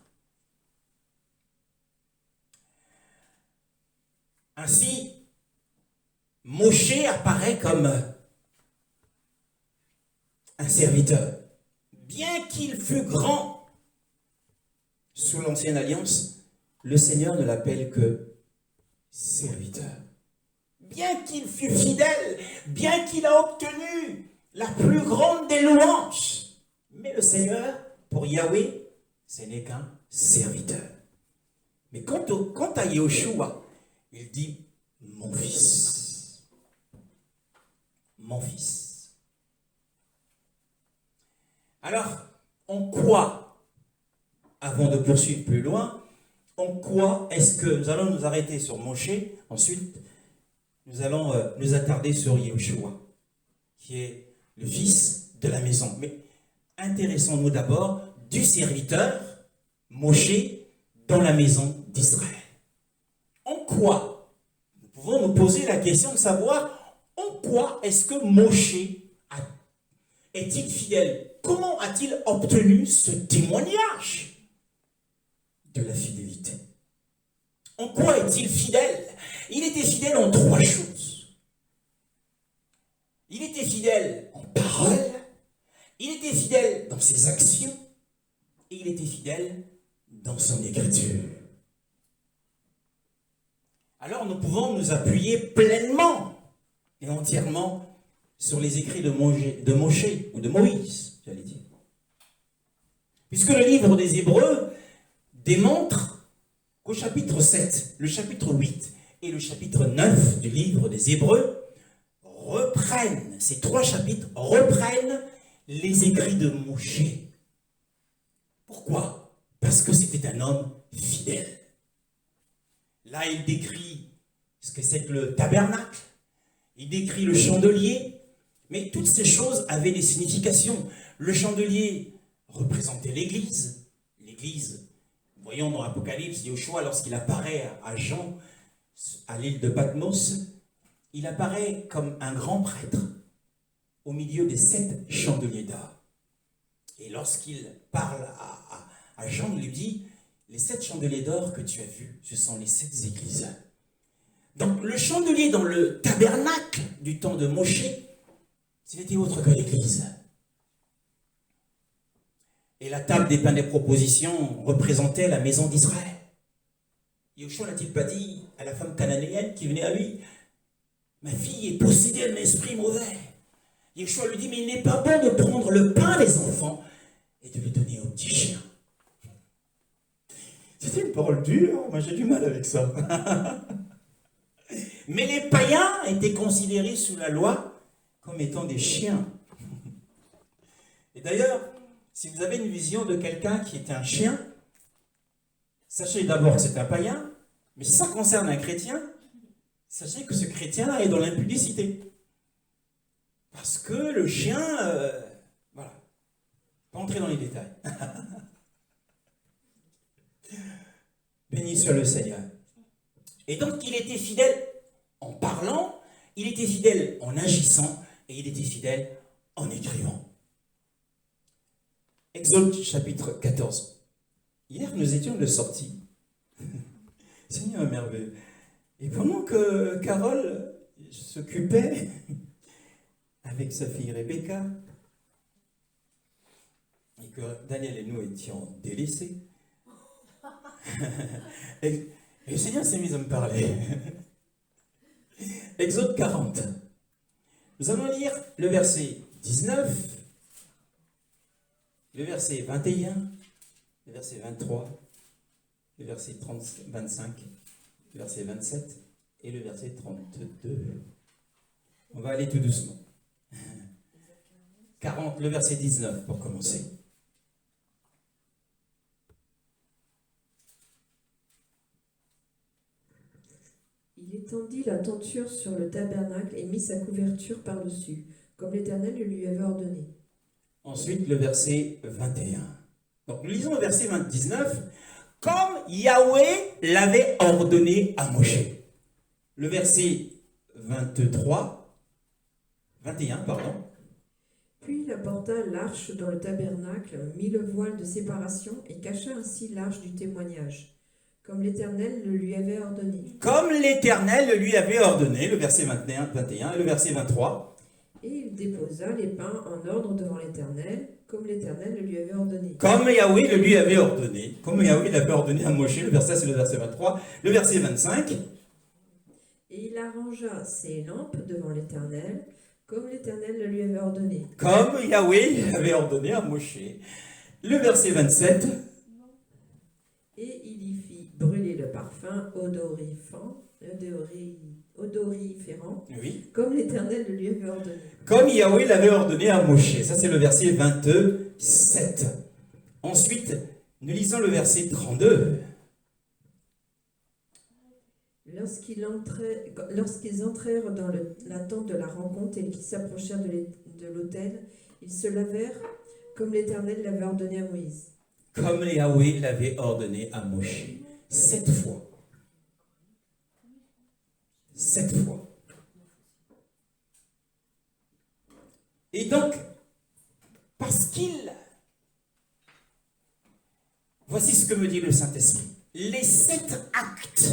Ainsi, Moshe apparaît comme un serviteur. Bien qu'il fût grand sous l'ancienne alliance, le Seigneur ne l'appelle que serviteur. Bien qu'il fût fidèle, bien qu'il a obtenu la plus grande des louanges, mais le Seigneur, pour Yahweh, ce n'est qu'un serviteur. Mais quant à Yahushua, il dit « mon fils ». Mon fils. Alors, en quoi, avant de poursuivre plus loin, en quoi est-ce que nous allons nous arrêter sur Moshe, ensuite nous allons nous attarder sur Yahushua, qui est le fils de la maison. Mais intéressons-nous d'abord du serviteur Moshe dans la maison d'Israël. En quoi, nous pouvons nous poser la question de savoir en quoi est-ce que Moshe est-il fidèle? Comment a-t-il obtenu ce témoignage de la fidélité? En quoi est-il fidèle? Il était fidèle en trois choses. Il était fidèle en parole, il était fidèle dans ses actions, et il était fidèle dans son écriture. Alors nous pouvons nous appuyer pleinement et entièrement sur les écrits de Moshe ou de Moïse, j'allais dire. Puisque le livre des Hébreux démontre qu'au chapitre 7, le chapitre 8 et le chapitre 9 du livre des Hébreux reprennent, ces trois chapitres reprennent les écrits de Moshe. Pourquoi? Parce que c'était un homme fidèle. Là, il décrit ce que c'est que le tabernacle, il décrit le chandelier, mais toutes ces choses avaient des significations. Le chandelier représentait l'Église. L'Église, voyons dans l'Apocalypse, Yahushua, lorsqu'il apparaît à Jean, à l'île de Patmos, il apparaît comme un grand prêtre au milieu des 7 chandeliers d'or. Et lorsqu'il parle à Jean, il lui dit, les 7 chandeliers d'or que tu as vus, ce sont les 7 églises. Donc le chandelier dans le tabernacle du temps de Moshe, ce n'était autre que l'église. Et la table des pains des propositions représentait la maison d'Israël. Yahushua n'a-t-il pas dit à la femme cananéenne qui venait à lui, ma fille est possédée d'un esprit mauvais. Yahushua lui dit, mais il n'est pas bon de prendre le pain des enfants et de le donner aux petits chiens. C'était une parole dure, moi j'ai du mal avec ça. Mais les païens étaient considérés sous la loi comme étant des chiens. Et d'ailleurs, si vous avez une vision de quelqu'un qui est un chien, sachez d'abord que c'est un païen, mais si ça concerne un chrétien, sachez que ce chrétien-là est dans l'impudicité. Parce que le chien, voilà, pas entrer dans les détails. Béni soit le Seigneur. Et donc il était fidèle en parlant, il était fidèle en agissant, et il était fidèle en écrivant. Exode chapitre 14. Hier, nous étions de sortie. Seigneur merveilleux. Et pendant que Carole s'occupait avec sa fille Rebecca, et que Daniel et nous étions délaissés, et le Seigneur s'est mis à me parler. Exode 40. Nous allons lire le verset 19, le verset 21, le verset 23, le verset 25, le verset 27 et le verset 32. On va aller tout doucement. 40, le verset 19 pour commencer. Il étendit la tenture sur le tabernacle et mit sa couverture par-dessus, comme l'Éternel le lui avait ordonné. Ensuite, le verset 21. Donc, nous lisons le verset 19. Comme Yahweh l'avait ordonné à Moshe. Le verset 21, pardon. Puis il apporta l'arche dans le tabernacle, mit le voile de séparation et cacha ainsi l'arche du témoignage, comme l'Éternel le lui avait ordonné. Comme l'Éternel le lui avait ordonné, le verset 21 et le verset 23. Et il déposa les pains en ordre devant l'Éternel, comme l'Éternel le lui avait ordonné. Comme Yahweh le lui avait ordonné. Comme Yahweh l'avait ordonné à Moshe, le verset c'est le verset 23. Le verset 25. Et il arrangea ses lampes devant l'Éternel, comme l'Éternel le lui avait ordonné. Comme Yahweh l'avait ordonné à Moshe. Le verset 27. Et il y fit brûler le parfum odoriférant, Oui. comme l'Éternel le lui avait ordonné. Comme Yahweh l'avait ordonné à Moshe. Ça, c'est le verset 27. Ensuite, nous lisons le verset 32. Lorsqu'ils entrèrent dans la tente de la rencontre et qu'ils s'approchèrent de l'autel, ils se lavèrent comme l'Éternel l'avait ordonné à Moïse. Comme Yahweh l'avait ordonné à Moshe. 7 fois. 7 fois. Et donc, parce qu'il... Voici ce que me dit le Saint-Esprit. Les 7 actes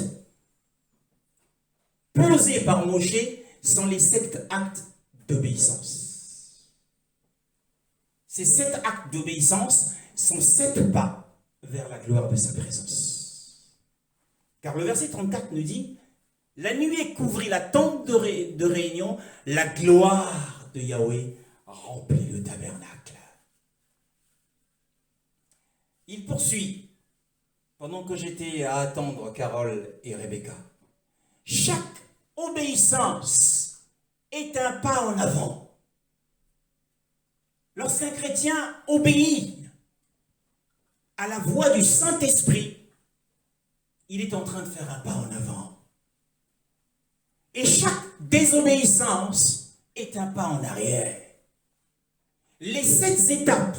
posés par Moshe sont les 7 actes d'obéissance. Ces 7 actes d'obéissance sont 7 pas vers la gloire de sa présence. Car le verset 34 nous dit: la nuée couvrit la tente de réunion, la gloire de Yahweh remplit le tabernacle. Il poursuit, pendant que j'étais à attendre Carole et Rebecca. Chaque obéissance est un pas en avant. Lorsqu'un chrétien obéit à la voix du Saint-Esprit, il est en train de faire un pas en avant. Et chaque désobéissance est un pas en arrière. Les 7 étapes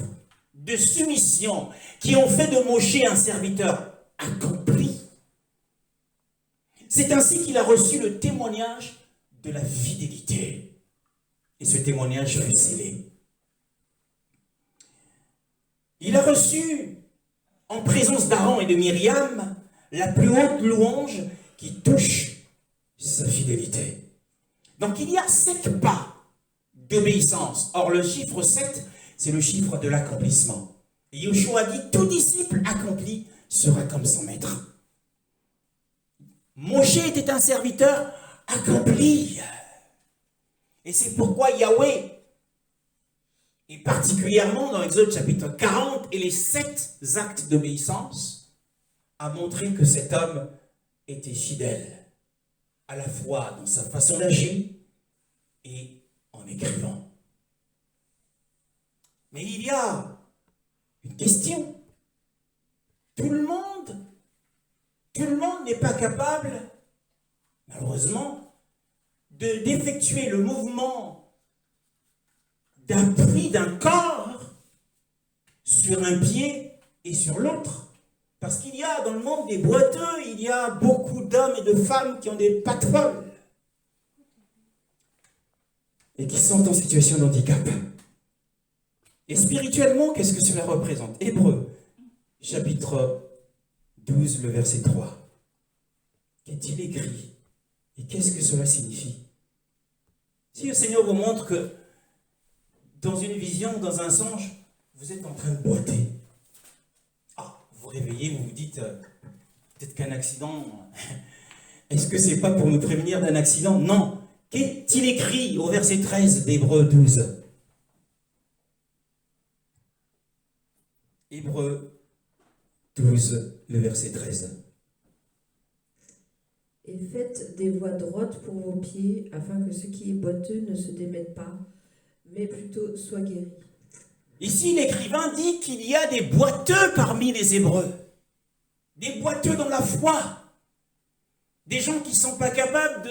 de soumission qui ont fait de Moshe un serviteur accompli, c'est ainsi qu'il a reçu le témoignage de la fidélité. Et ce témoignage fut scellé. Il a reçu, en présence d'Aaron et de Myriam, la plus haute louange qui touche sa fidélité. Donc il y a 7 pas d'obéissance. Or le chiffre 7, c'est le chiffre de l'accomplissement. Et Yoshua dit: tout disciple accompli sera comme son maître. Moshe était un serviteur accompli. Et c'est pourquoi Yahweh, et particulièrement dans Exode chapitre 40 et les 7 actes d'obéissance, a montré que cet homme était fidèle, à la fois dans sa façon d'agir et en écrivant. Mais il y a une question. Tout le monde n'est pas capable, malheureusement, d'effectuer le mouvement d'appui d'un corps sur un pied et sur l'autre. Parce qu'il y a dans le monde des boiteux, il y a beaucoup d'hommes et de femmes qui ont des pattes folles et qui sont en situation de handicap. Et spirituellement, qu'est-ce que cela représente? Hébreux, chapitre 12, le verset 3. Qu'est-il écrit? Et qu'est-ce que cela signifie? Si le Seigneur vous montre que dans une vision, dans un songe, vous êtes en train de boiter, vous réveillez, vous vous dites, peut-être qu'un accident, est-ce que c'est pas pour nous prévenir d'un accident? Non. Qu'est-il écrit au verset 13 d'Hébreux 12? Hébreux 12, le verset 13. Et faites des voies droites pour vos pieds, afin que ce qui est boiteux ne se démette pas, mais plutôt soit guéri. Ici, l'écrivain dit qu'il y a des boiteux parmi les Hébreux, des boiteux dans la foi, des gens qui ne sont pas capables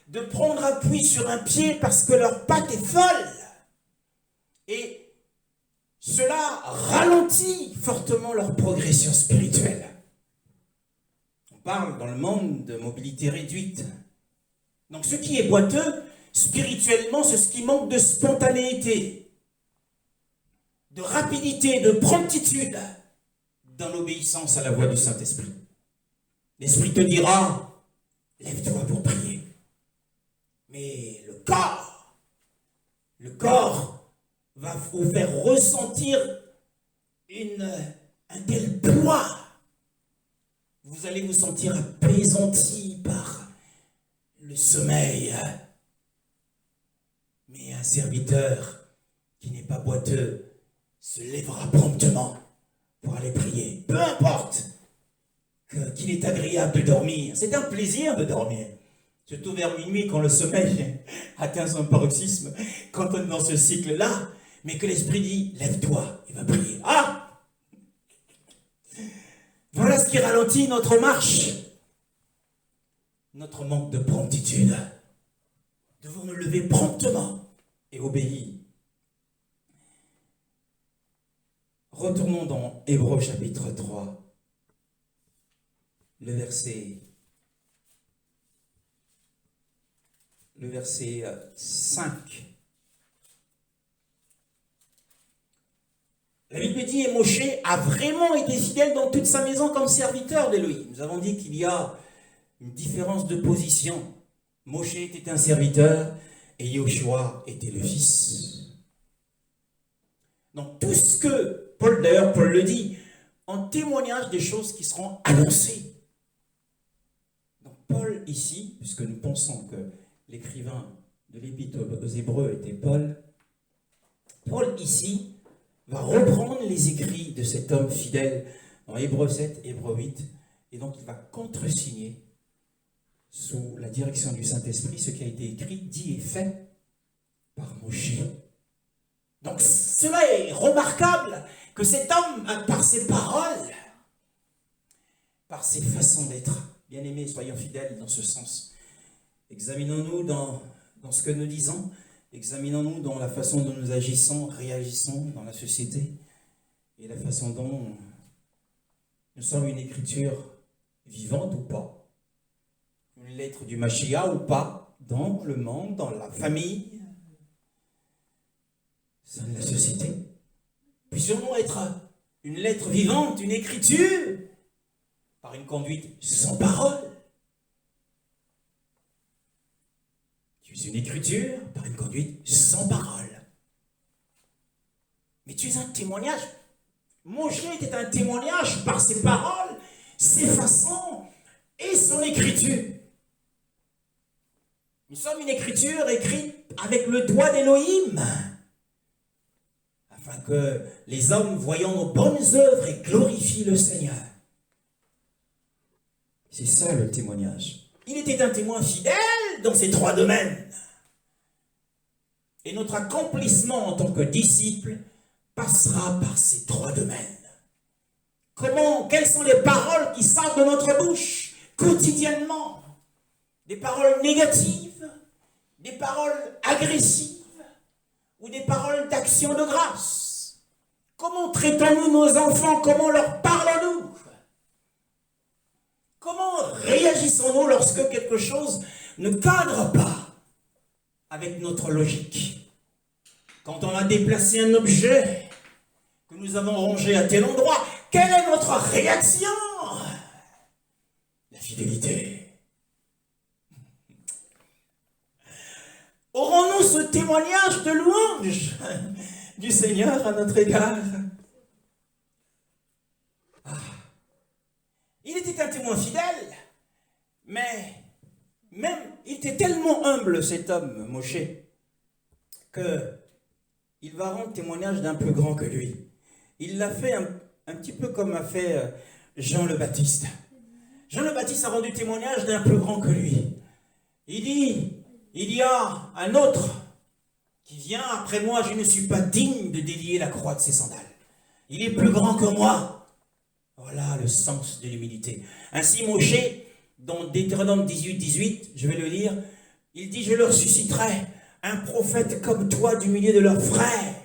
de prendre appui sur un pied parce que leur patte est folle. Et cela ralentit fortement leur progression spirituelle. On parle dans le monde de mobilité réduite. Donc ce qui est boiteux, spirituellement, c'est ce qui manque de spontanéité, de rapidité, de promptitude dans l'obéissance à la voix du Saint-Esprit. L'Esprit te dira, lève-toi pour prier. Mais le corps va vous faire ressentir un tel poids. Vous allez vous sentir apaisanti par le sommeil. Mais un serviteur qui n'est pas boiteux se lèvera promptement pour aller prier. Peu importe qu'il est agréable de dormir. C'est un plaisir de dormir. Surtout vers minuit quand le sommeil atteint son paroxysme, quand on est dans ce cycle-là, mais que l'Esprit dit, lève-toi et va prier. Ah! Voilà ce qui ralentit notre marche. Notre manque de promptitude. Devons nous lever promptement et obéir. Retournons dans Hébreux chapitre 3, le verset 5. La Bible dit, et Moshe a vraiment été fidèle dans toute sa maison comme serviteur d'Élohim. Nous avons dit qu'il y a une différence de position. Moshe était un serviteur et Yoshua était le fils. Donc tout ce que Paul le dit, en témoignage des choses qui seront annoncées. Donc Paul ici, puisque nous pensons que l'écrivain de l'Épître aux Hébreux était Paul ici va reprendre les écrits de cet homme fidèle dans Hébreux 7, Hébreux 8, et donc il va contresigner sous la direction du Saint-Esprit ce qui a été écrit, dit et fait par Moshe. Donc cela est remarquable que cet homme, par ses paroles, par ses façons d'être, bien aimés, soyons fidèles dans ce sens. Examinons-nous dans ce que nous disons, examinons-nous dans la façon dont nous agissons, réagissons dans la société et la façon dont nous sommes une écriture vivante ou pas, une lettre du Mashiach ou pas, dans le monde, dans la famille, dans la société. Puissions-nous être une lettre vivante, une écriture, par une conduite sans parole. Tu es une écriture par une conduite sans parole. Mais tu es un témoignage. Moshe était un témoignage par ses paroles, ses façons et son écriture. Nous sommes une écriture écrite avec le doigt d'Élohim, afin que les hommes voyant nos bonnes œuvres et glorifient le Seigneur. C'est ça le témoignage. Il était un témoin fidèle dans ces trois domaines. Et notre accomplissement en tant que disciple passera par ces trois domaines. Quelles sont les paroles qui sortent de notre bouche quotidiennement? Des paroles négatives, des paroles agressives ou des paroles d'action de grâce? Comment traitons-nous nos enfants? Comment leur parlons-nous? Comment réagissons-nous lorsque quelque chose ne cadre pas avec notre logique? Quand on a déplacé un objet que nous avons rangé à tel endroit, quelle est notre réaction? La fidélité. Aurons-nous ce témoignage de louange du Seigneur à notre égard? Il était un témoin fidèle, mais même, il était tellement humble, cet homme, Moshe, qu'il va rendre témoignage d'un plus grand que lui. Il l'a fait un petit peu comme a fait Jean le Baptiste. Jean le Baptiste a rendu témoignage d'un plus grand que lui. Il dit, il y a un autre qui vient après moi, je ne suis pas digne de délier la croix de ses sandales. Il est plus grand que moi. Voilà le sens de l'humilité. Ainsi, Moshe, dans Deutéronome 18, je vais le lire, il dit, je leur susciterai un prophète comme toi du milieu de leurs frères.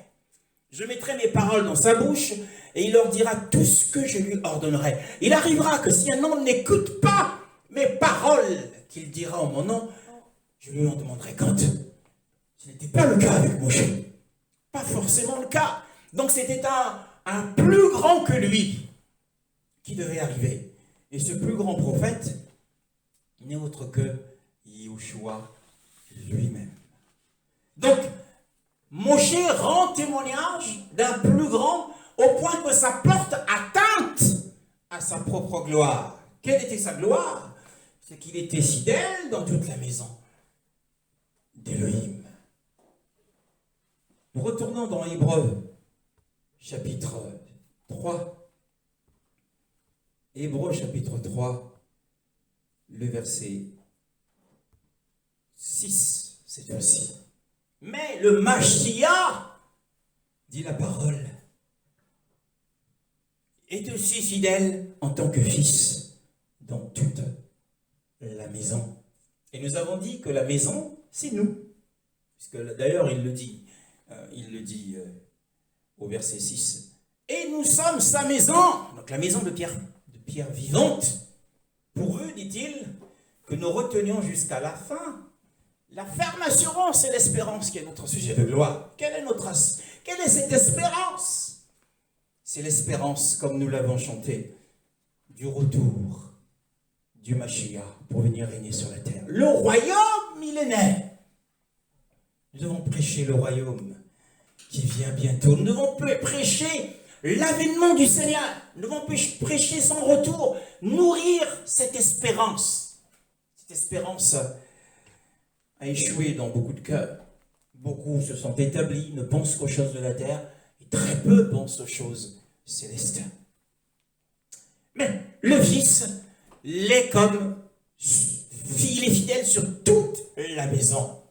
Je mettrai mes paroles dans sa bouche et il leur dira tout ce que je lui ordonnerai. Il arrivera que si un homme n'écoute pas mes paroles qu'il dira en mon nom, je lui en demanderai compte. Ce n'était pas le cas avec Moshe. Pas forcément le cas. Donc c'était un plus grand que lui qui devait arriver. Et ce plus grand prophète n'est autre que Yahushua lui-même. Donc, Moshe rend témoignage d'un plus grand au point que ça porte atteinte à sa propre gloire. Quelle était sa gloire? C'est qu'il était fidèle dans toute la maison d'Élohim. Nous retournons dans Hébreux, chapitre 3. Hébreux, chapitre 3, le verset 6, cette fois-ci. Mais le Mashiach, dit la parole, est aussi fidèle en tant que fils dans toute la maison. Et nous avons dit que la maison, c'est nous. Puisque d'ailleurs, il le dit au verset 6. Et nous sommes sa maison, donc la maison de pierre vivante, pourvu, dit-il, que nous retenions jusqu'à la fin la ferme assurance et l'espérance qui est notre sujet de gloire. Quelle est cette espérance? C'est l'espérance, comme nous l'avons chanté, du retour du Mashiach pour venir régner sur la terre. Le royaume millénaire. Nous devons prêcher le royaume qui vient bientôt. Nous devons prêcher l'avènement du Seigneur. Nous devons prêcher son retour, nourrir cette espérance. Cette espérance a échoué dans beaucoup de cœurs. Beaucoup se sont établis, ne pensent qu'aux choses de la terre, et très peu pensent aux choses célestes. Mais le Fils l'est comme il est fidèle sur toute la maison.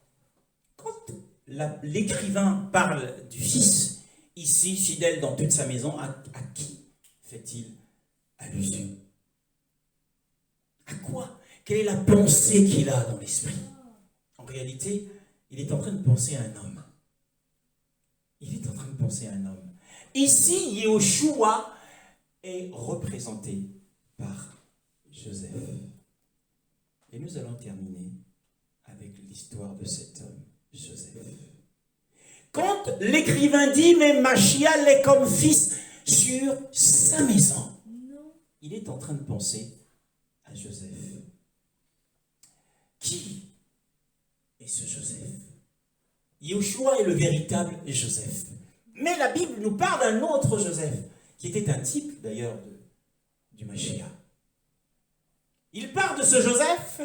Quand l'écrivain parle du Fils, ici fidèle dans toute sa maison, à qui fait-il allusion? À quoi? Quelle est la pensée qu'il a dans l'esprit? En réalité, il est en train de penser à un homme. Il est en train de penser à un homme. Ici, Yahushua est représenté par Joseph. Et nous allons terminer avec l'histoire de cet homme, Joseph. Quand l'écrivain dit « Mais Mashiach est comme fils sur sa maison », il est en train de penser à Joseph. Qui est ce Joseph? Yahushua est le véritable Joseph. Mais la Bible nous parle d'un autre Joseph, qui était un type d'ailleurs du Mashiach. Il part de ce Joseph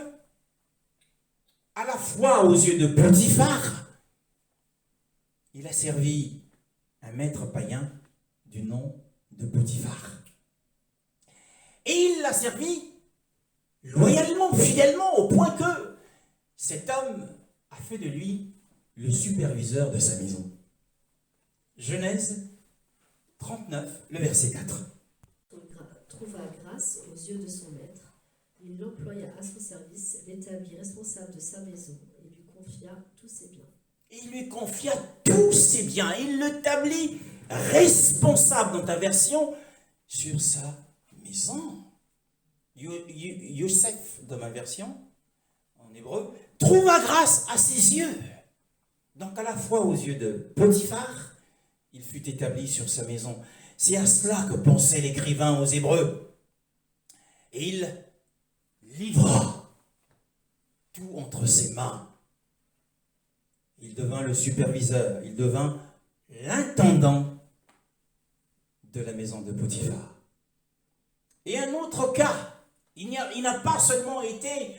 à la fois aux yeux de Potiphar. Il a servi un maître païen du nom de Potiphar. Et il l'a servi loyalement, fidèlement, au point que cet homme a fait de lui le superviseur de sa maison. Genèse 39, le verset 4. Trouva grâce aux yeux de son maître. Il l'employa à son service, l'établit responsable de sa maison et lui confia tous ses biens. Il lui confia tous ses biens. Il l'établit responsable, dans ta version, sur sa maison. Yosef, dans ma version, en hébreu, trouva grâce à ses yeux. Donc à la fois aux yeux de Potiphar, il fut établi sur sa maison. C'est à cela que pensait l'écrivain aux Hébreux. Et il livra tout entre ses mains. Il devint le superviseur, il devint l'intendant de la maison de Potiphar. Et un autre cas, il n'a pas seulement été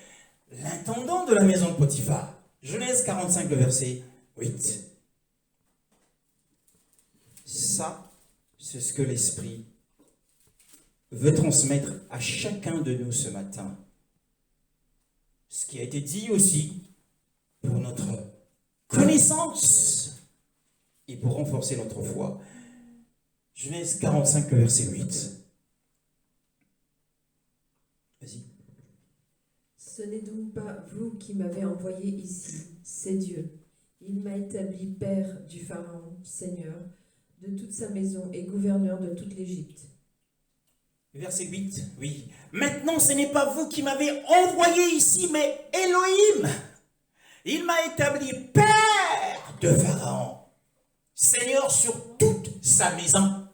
l'intendant de la maison de Potiphar. Genèse 45, le verset 8. Ça, c'est ce que l'Esprit veut transmettre à chacun de nous ce matin. Ce qui a été dit aussi pour notre connaissance et pour renforcer notre foi. Genèse 45, le verset 8. Vas-y. Ce n'est donc pas vous qui m'avez envoyé ici, c'est Dieu. Il m'a établi père du Pharaon, seigneur, de toute sa maison et gouverneur de toute l'Égypte. Verset 8, oui. Maintenant, ce n'est pas vous qui m'avez envoyé ici, mais Elohim Il m'a établi père de Pharaon, Seigneur sur toute sa maison.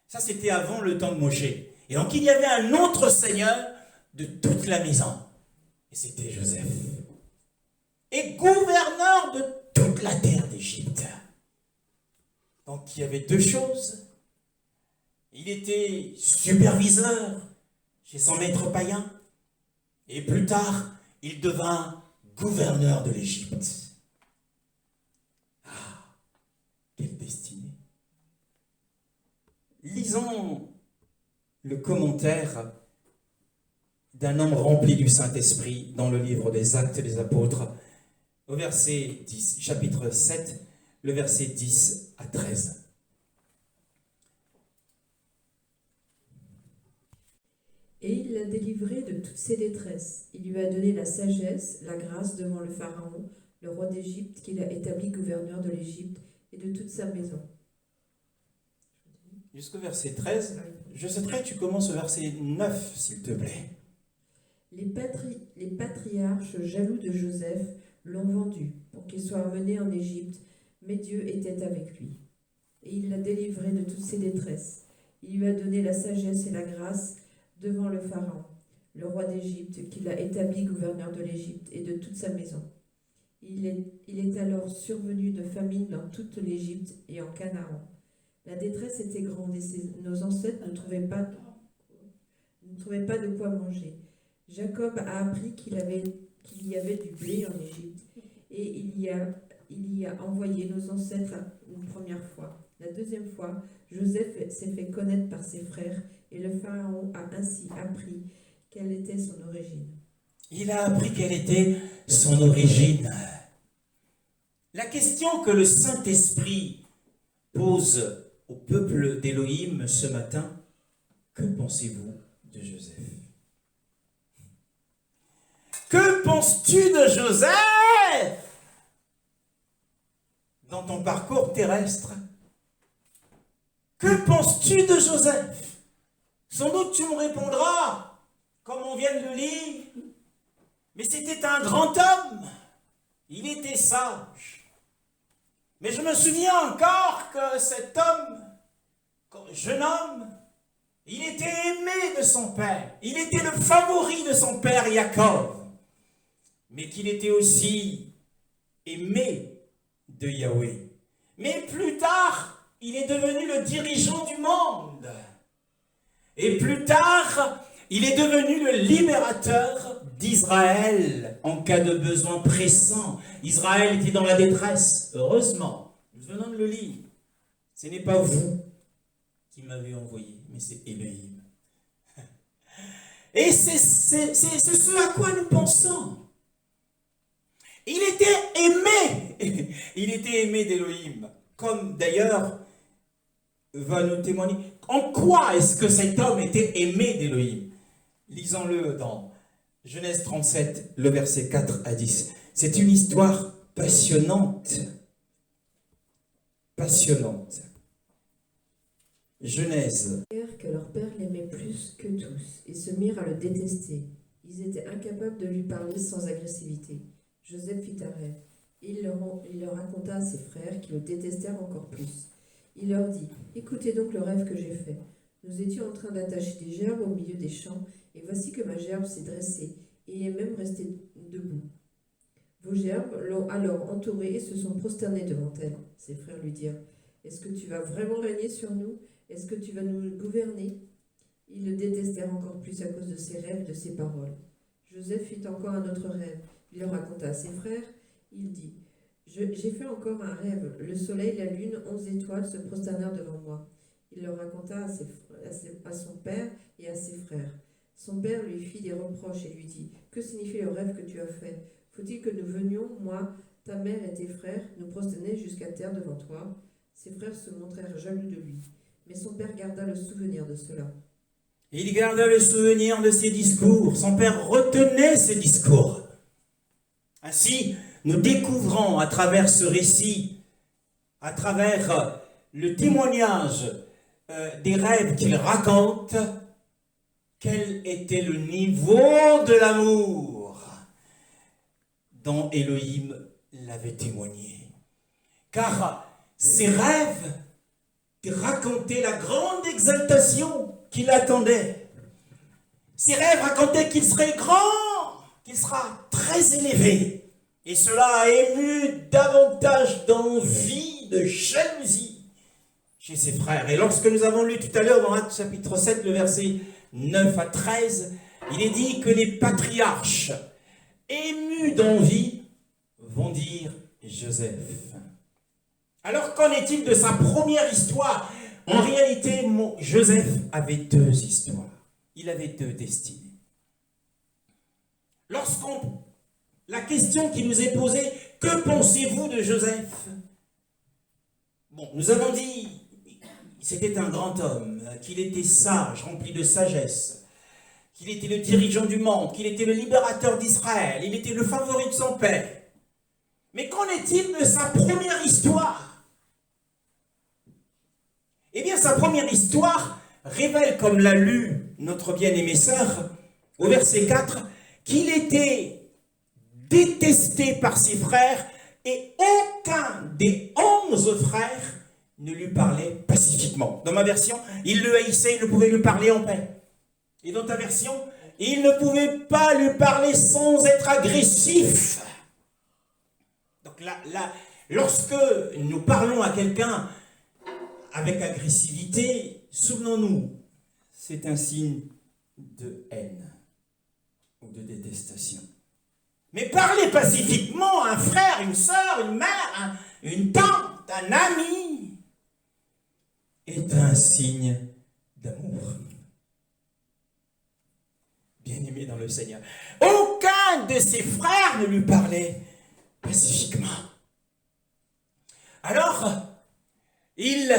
Ça, c'était avant le temps de Moshe. Et donc, il y avait un autre Seigneur de toute la maison. Et c'était Joseph. Et gouverneur de toute la terre d'Égypte. Donc, il y avait deux choses. Il était superviseur chez son maître païen. Et plus tard, il devint gouverneur de l'Égypte. Ah, quelle destinée! Lisons le commentaire d'un homme rempli du Saint-Esprit dans le livre des Actes des Apôtres, au verset 10, chapitre 7, le verset 10 à 13. Et il l'a délivré de toutes ses détresses. Il lui a donné la sagesse, la grâce devant le Pharaon, le roi d'Égypte, qu'il a établi gouverneur de l'Égypte et de toute sa maison. Jusqu'au verset 13, je souhaiterais que tu commences au verset 9, s'il te plaît. Les patriarches jaloux de Joseph l'ont vendu pour qu'il soit emmené en Égypte, mais Dieu était avec lui. Et il l'a délivré de toutes ses détresses. Il lui a donné la sagesse et la grâce devant le Pharaon, le roi d'Égypte, qu'il a établi gouverneur de l'Égypte et de toute sa maison. Il est alors survenu de famine dans toute l'Égypte et en Canaan. La détresse était grande et nos ancêtres ne trouvaient pas de quoi manger. Jacob a appris qu'il y avait du blé en Égypte et il y a envoyé nos ancêtres une première fois. La deuxième fois, Joseph s'est fait connaître par ses frères et le Pharaon a ainsi appris quelle était son origine. Il a appris quelle était son origine. La question que le Saint-Esprit pose au peuple d'Élohim ce matin, que pensez-vous de Joseph? Que penses-tu de Joseph dans ton parcours terrestre? Que penses-tu de Joseph? Sans doute tu me répondras, comme on vient de le lire, mais c'était un grand homme, il était sage. Mais je me souviens encore que cet homme, jeune homme, il était aimé de son père, il était le favori de son père Jacob, mais qu'il était aussi aimé de Yahweh. Mais plus tard, il est devenu le dirigeant du monde. Et plus tard, il est devenu le libérateur d'Israël en cas de besoin pressant. Israël était dans la détresse. Heureusement, nous venons de le lire. Ce n'est pas vous qui m'avez envoyé, mais c'est Elohim. Et c'est ce à quoi nous pensons. Il était aimé. Il était aimé d'Elohim. Comme d'ailleurs va nous témoigner. En quoi est-ce que cet homme était aimé d'Elohim? Lisons-le dans Genèse 37, le verset 4 à 10. C'est une histoire passionnante. Passionnante. Genèse. Que leur père l'aimait plus que tous et se mirent à le détester. Ils étaient incapables de lui parler sans agressivité. Joseph fit un rêve. Il leur raconta à ses frères qui le détestèrent encore plus. Il leur dit « Écoutez donc le rêve que j'ai fait. Nous étions en train d'attacher des gerbes au milieu des champs, et voici que ma gerbe s'est dressée, et est même restée debout. Vos gerbes l'ont alors entourée et se sont prosternés devant elle. » Ses frères lui dirent « Est-ce que tu vas vraiment régner sur nous? Est-ce que tu vas nous gouverner ?» Ils le détestèrent encore plus à cause de ses rêves et de ses paroles. Joseph fit encore un autre rêve. Il le raconta à ses frères. Il dit « J'ai fait encore un rêve. Le soleil, la lune, 11 étoiles se prosternèrent devant moi. » Il le raconta à son père et à ses frères. Son père lui fit des reproches et lui dit « Que signifie le rêve que tu as fait? Faut-il que nous venions, moi, ta mère et tes frères, nous prosterner jusqu'à terre devant toi ?» Ses frères se montrèrent jaloux de lui. Mais son père garda le souvenir de cela. Il garda le souvenir de ses discours. Son père retenait ses discours. Ainsi, nous découvrons à travers ce récit, à travers le témoignage des rêves qu'il raconte, quel était le niveau de l'amour dont Élohim l'avait témoigné. Car ses rêves racontaient la grande exaltation qui l'attendait. Ses rêves racontaient qu'il serait grand, qu'il sera très élevé. Et cela a ému davantage d'envie, de jalousie chez ses frères. Et lorsque nous avons lu tout à l'heure dans Actes chapitre 7, le verset 9 à 13, il est dit que les patriarches, émus d'envie, vont dire Joseph. Alors qu'en est-il de sa première histoire? En réalité, Joseph avait deux histoires. Il avait deux destinées. La question qui nous est posée, que pensez-vous de Joseph? Bon, nous avons dit, c'était un grand homme, qu'il était sage, rempli de sagesse, qu'il était le dirigeant du monde, qu'il était le libérateur d'Israël, il était le favori de son père. Mais qu'en est-il de sa première histoire? Eh bien, sa première histoire révèle, comme l'a lu notre bien-aimée sœur, au verset 4, qu'il était détesté par ses frères et aucun des 11 frères ne lui parlait pacifiquement. Dans ma version, il le haïssait, il ne pouvait lui parler en paix. Et dans ta version, il ne pouvait pas lui parler sans être agressif. Donc là, lorsque nous parlons à quelqu'un avec agressivité, souvenons-nous, c'est un signe de haine ou de détestation. Mais parler pacifiquement à un frère, une sœur, une mère, une tante, un ami, est un signe d'amour. Bien-aimé dans le Seigneur. Aucun de ses frères ne lui parlait pacifiquement. Alors, il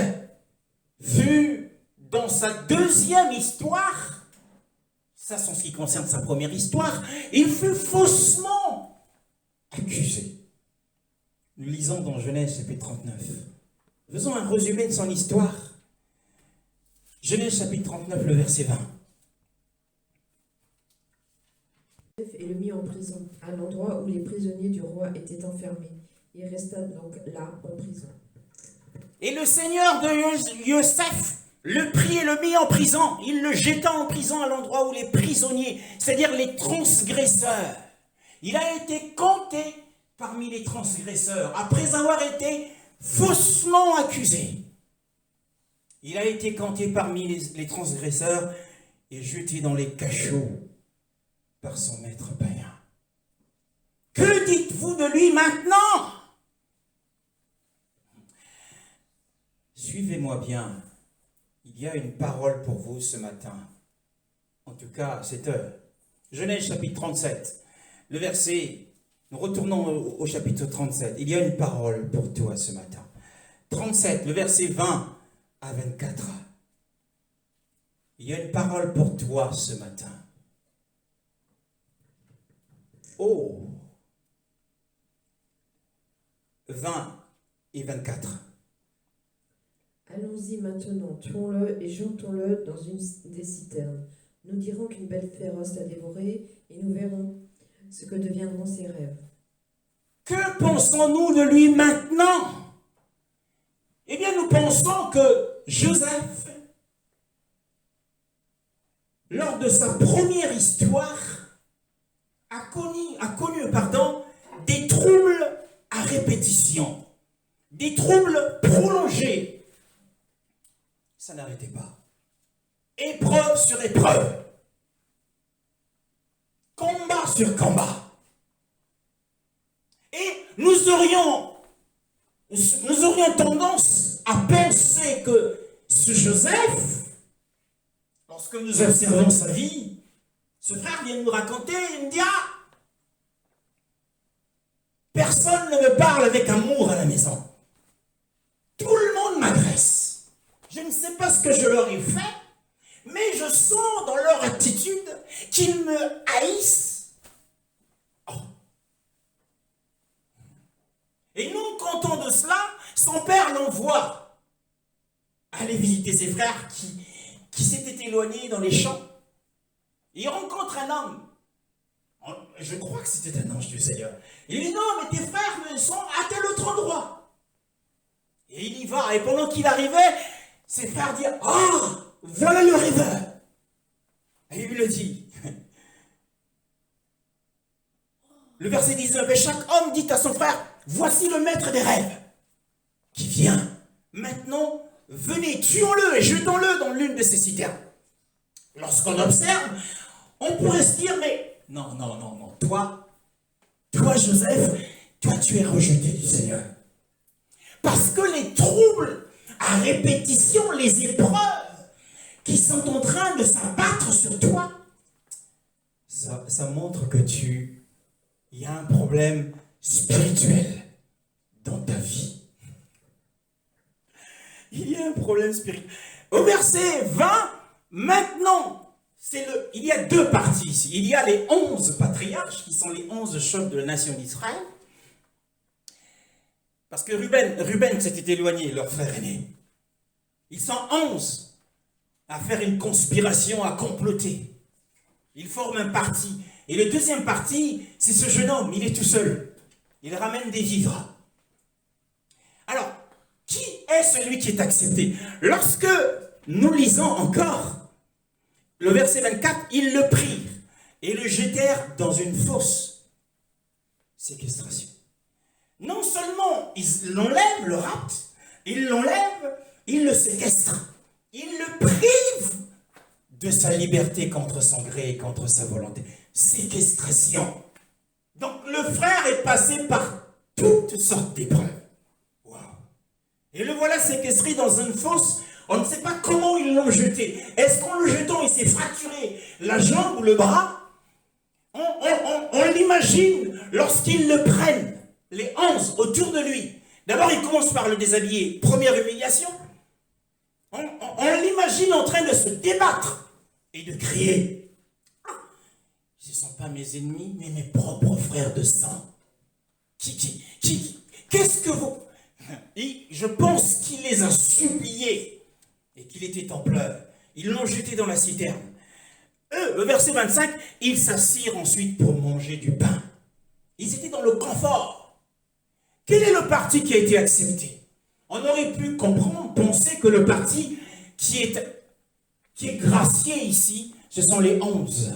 fut dans sa deuxième histoire, ça c'est en ce qui concerne sa première histoire, il fut faussement accusé. Nous lisons dans Genèse chapitre 39. Faisons un résumé de son histoire. Genèse chapitre 39, le verset 20. Et le mit en prison, à l'endroit où les prisonniers du roi étaient enfermés. Il resta donc là, en prison. Et le seigneur de Yosef le prit et le mit en prison. Il le jeta en prison à l'endroit où les prisonniers, c'est-à-dire les transgresseurs, il a été compté parmi les transgresseurs, après avoir été faussement accusé. Il a été compté parmi les transgresseurs et jeté dans les cachots par son maître païen. Que dites-vous de lui maintenant? Suivez-moi bien. Il y a une parole pour vous ce matin. En tout cas, à cette heure. Genèse chapitre 37. Le verset, nous retournons au chapitre 37. Il y a une parole pour toi ce matin. 37, le verset 20 à 24. Il y a une parole pour toi ce matin. Oh! 20 et 24. Allons-y maintenant, tuons-le et jetons-le dans une des citernes. Nous dirons qu'une bête féroce l'a dévoré et nous verrons ce que deviendront ses rêves. Que pensons-nous de lui maintenant? Eh bien, nous pensons que Joseph, lors de sa première histoire, a connu des troubles à répétition, des troubles prolongés. Ça n'arrêtait pas. Épreuve sur épreuve. Combat sur combat. Et nous aurions tendance à penser que ce Joseph, lorsque nous observons sa vie, ce frère vient de nous raconter, il me dit, personne ne me parle avec amour à la maison. Tout le monde m'agresse. Je ne sais pas ce que je leur ai fait, mais je sens dans leur attitude qu'ils me haïssent. Oh. Et non content de cela, son père l'envoie aller visiter ses frères qui s'étaient éloignés dans les champs. Il rencontre un homme Je crois que c'était un ange du Seigneur. Il dit, non, mais tes frères sont à tel autre endroit. Et il y va. Et pendant qu'il arrivait, ses frères disent, ah, voilà le rêveur. Et il le dit. Le verset 19, et chaque homme dit à son frère, voici le maître des rêves qui vient. Maintenant, venez, tuons-le et jetons-le dans l'une de ces citernes. Lorsqu'on observe, on pourrait se dire, mais non, toi Joseph, toi tu es rejeté du Seigneur. Parce que les troubles à répétition, les épreuves qui sont en train de s'abattre sur toi, ça montre que il y a un problème spirituel dans ta vie. Il y a un problème spirituel. Au verset 20, maintenant, il y a deux parties ici. Il y a les 11 patriarches, qui sont les 11 chefs de la nation d'Israël. Parce que Ruben s'était éloigné, leur frère aîné. Ils sont 11 à faire une conspiration, à comploter. Ils forment un parti. Et le deuxième parti, c'est ce jeune homme, il est tout seul. Il ramène des vivres. Alors, qui est celui qui est accepté? Lorsque nous lisons encore le verset 24, ils le prirent et le jetèrent dans une fosse. Séquestration. Non seulement ils l'enlèvent, le raptent, ils l'enlèvent, ils le séquestrent. Ils le privent de sa liberté contre son gré et contre sa volonté. Séquestration. Donc le frère est passé par toutes sortes d'épreuves. Wow. Et le voilà séquestré dans une fosse. On ne sait pas comment ils l'ont jeté. Est-ce qu'en le jetant, il s'est fracturé la jambe ou le bras? On l'imagine lorsqu'ils le prennent, les 11 autour de lui. D'abord, il commence par le déshabiller. Première humiliation. On l'imagine en train de se débattre et de crier. Ce ne sont pas mes ennemis, mais mes propres frères de sang. Qu'est-ce que vous... Et je pense qu'il les a suppliés et qu'il était en pleurs. Ils l'ont jeté dans la citerne. Eux, le verset 25, ils s'assirent ensuite pour manger du pain. Ils étaient dans le confort. Quel est le parti qui a été accepté? On aurait pu comprendre, penser que le parti qui est gracié ici, ce sont les 11.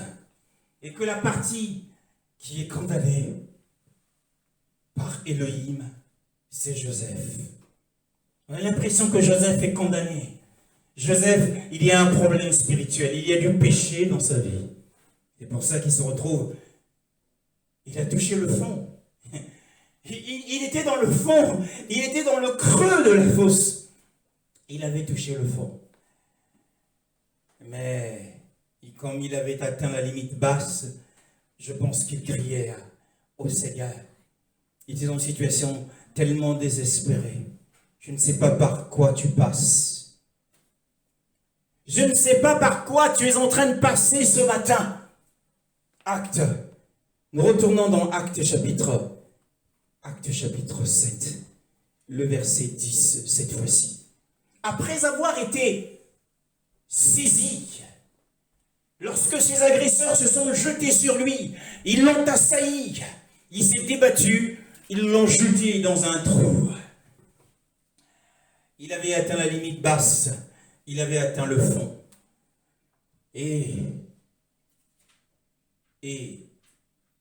Et que la partie qui est condamnée par Elohim, c'est Joseph. On a l'impression que Joseph est condamné. Joseph, il y a un problème spirituel, il y a du péché dans sa vie. C'est pour ça qu'il se retrouve. Il a touché le fond. Il était dans le fond, il était dans le creux de la fosse. Il avait touché le fond. Mais comme il avait atteint la limite basse, je pense qu'il criait au Seigneur. Il était dans une situation tellement désespérée. Je ne sais pas par quoi tu passes. Je ne sais pas par quoi tu es en train de passer ce matin. Actes. Nous retournons dans Actes chapitre 7, le verset 10 cette fois-ci. Après avoir été saisis, lorsque ses agresseurs se sont jetés sur lui, ils l'ont assailli, il s'est débattu, ils l'ont jeté dans un trou. Il avait atteint la limite basse, il avait atteint le fond. Et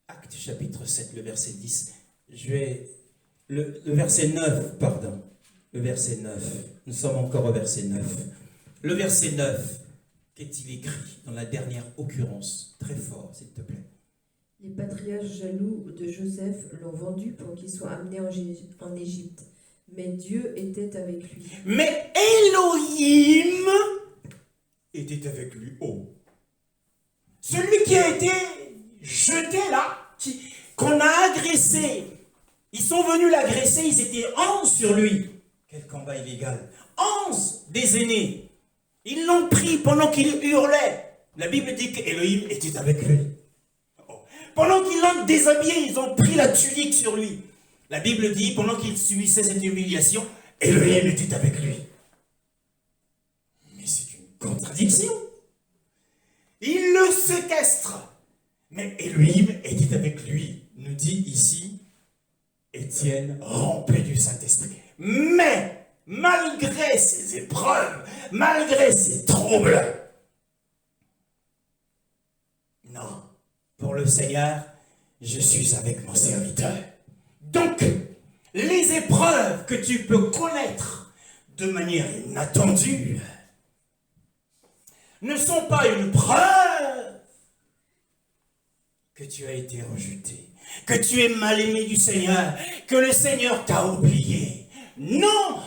Actes chapitre 7, le verset 10, le verset 9, pardon, le verset 9, nous sommes encore au verset 9. Le verset 9, qu'est-il écrit dans la dernière occurrence? Très fort, s'il te plaît. Les patriarches jaloux de Joseph l'ont vendu pour qu'il soit amené en Égypte. Mais Dieu était avec lui. Mais Elohim était avec lui. Oh. Celui qui a été jeté là, qu'on a agressé. Ils sont venus l'agresser, ils étaient 11 sur lui. Quel combat illégal. 11 des aînés. Ils l'ont pris pendant qu'il hurlait. La Bible dit qu'Elohim était avec lui. Oh. Pendant qu'ils l'ont déshabillé, ils ont pris la tunique sur lui. La Bible dit, pendant qu'il subissait cette humiliation, Elohim était avec lui. Mais c'est une contradiction. Il le séquestre. Mais Elohim était avec lui, nous dit ici Étienne, rempli du Saint-Esprit. Mais, malgré ces épreuves, malgré ces troubles, non, pour le Seigneur, je suis avec mon serviteur. Donc, les épreuves que tu peux connaître de manière inattendue ne sont pas une preuve que tu as été rejeté, que tu es mal aimé du Seigneur, que le Seigneur t'a oublié. Non,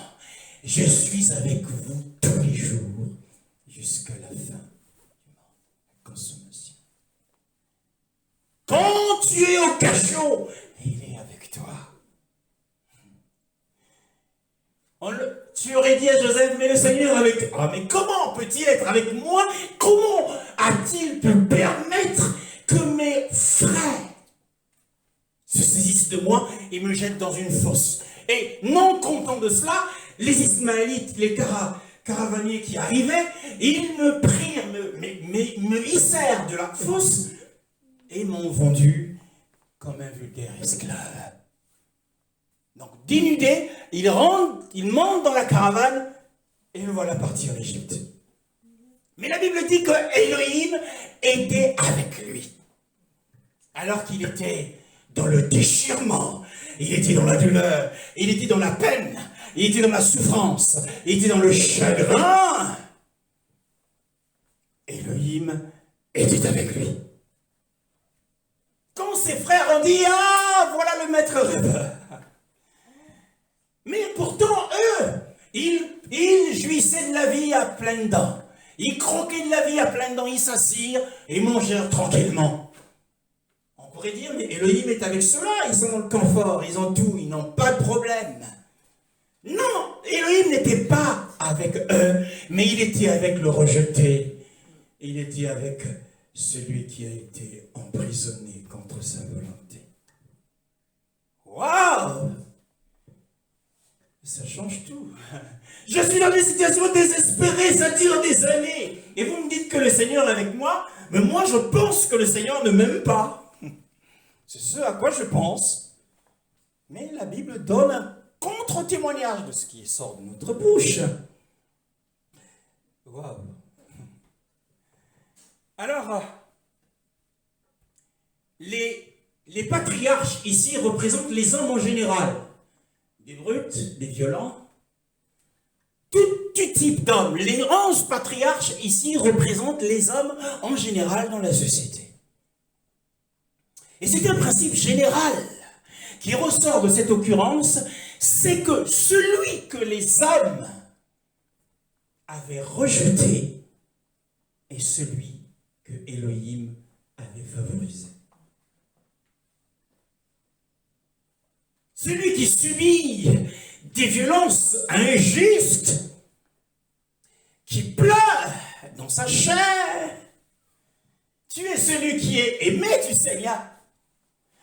je suis avec vous tous les jours jusqu'à la fin du monde, la consommation. Quand tu es au cachot, il est avec toi. Tu aurais dit à Joseph, mais le Seigneur est avec toi. Ah, mais comment peut-il être avec moi? Comment a-t-il pu permettre que mes frères se saisissent de moi et me jettent dans une fosse? Et non content de cela, les Ismaélites, les caravaniers qui arrivaient, ils me prirent, me hissèrent de la fosse et m'ont vendu comme un vulgaire esclave. Donc, dénudé, il monte dans la caravane et le voilà partir en Égypte. Mais la Bible dit que Elohim était avec lui. Alors qu'il était dans le déchirement, il était dans la douleur, il était dans la peine, il était dans la souffrance, il était dans le chagrin. Elohim était avec lui. Quand ses frères ont dit, ah, voilà le maître rêveur. Mais pourtant, eux, ils jouissaient de la vie à pleines dents. Ils croquaient de la vie à pleines dents, ils s'assirent et mangèrent tranquillement. On pourrait dire, mais Elohim est avec ceux-là, ils sont dans le confort, ils ont tout, ils n'ont pas de problème. Non, Elohim n'était pas avec eux, mais il était avec le rejeté. Il était avec celui qui a été emprisonné contre sa volonté. Waouh! Ça change tout. Je suis dans des situations désespérées, ça dure des années. Et vous me dites que le Seigneur est avec moi, mais moi je pense que le Seigneur ne m'aime pas. C'est ce à quoi je pense. Mais la Bible donne un contre-témoignage de ce qui sort de notre bouche. Waouh. Alors, les patriarches ici représentent les hommes en général. Des brutes, des violents, tout type d'hommes. Les 11 patriarches ici représentent les hommes en général dans la société. Et c'est un principe général qui ressort de cette occurrence, c'est que celui que les hommes avaient rejeté est celui que Elohim avait favorisé. Celui qui subit des violences injustes, qui pleure dans sa chair, tu es celui qui est aimé du Seigneur.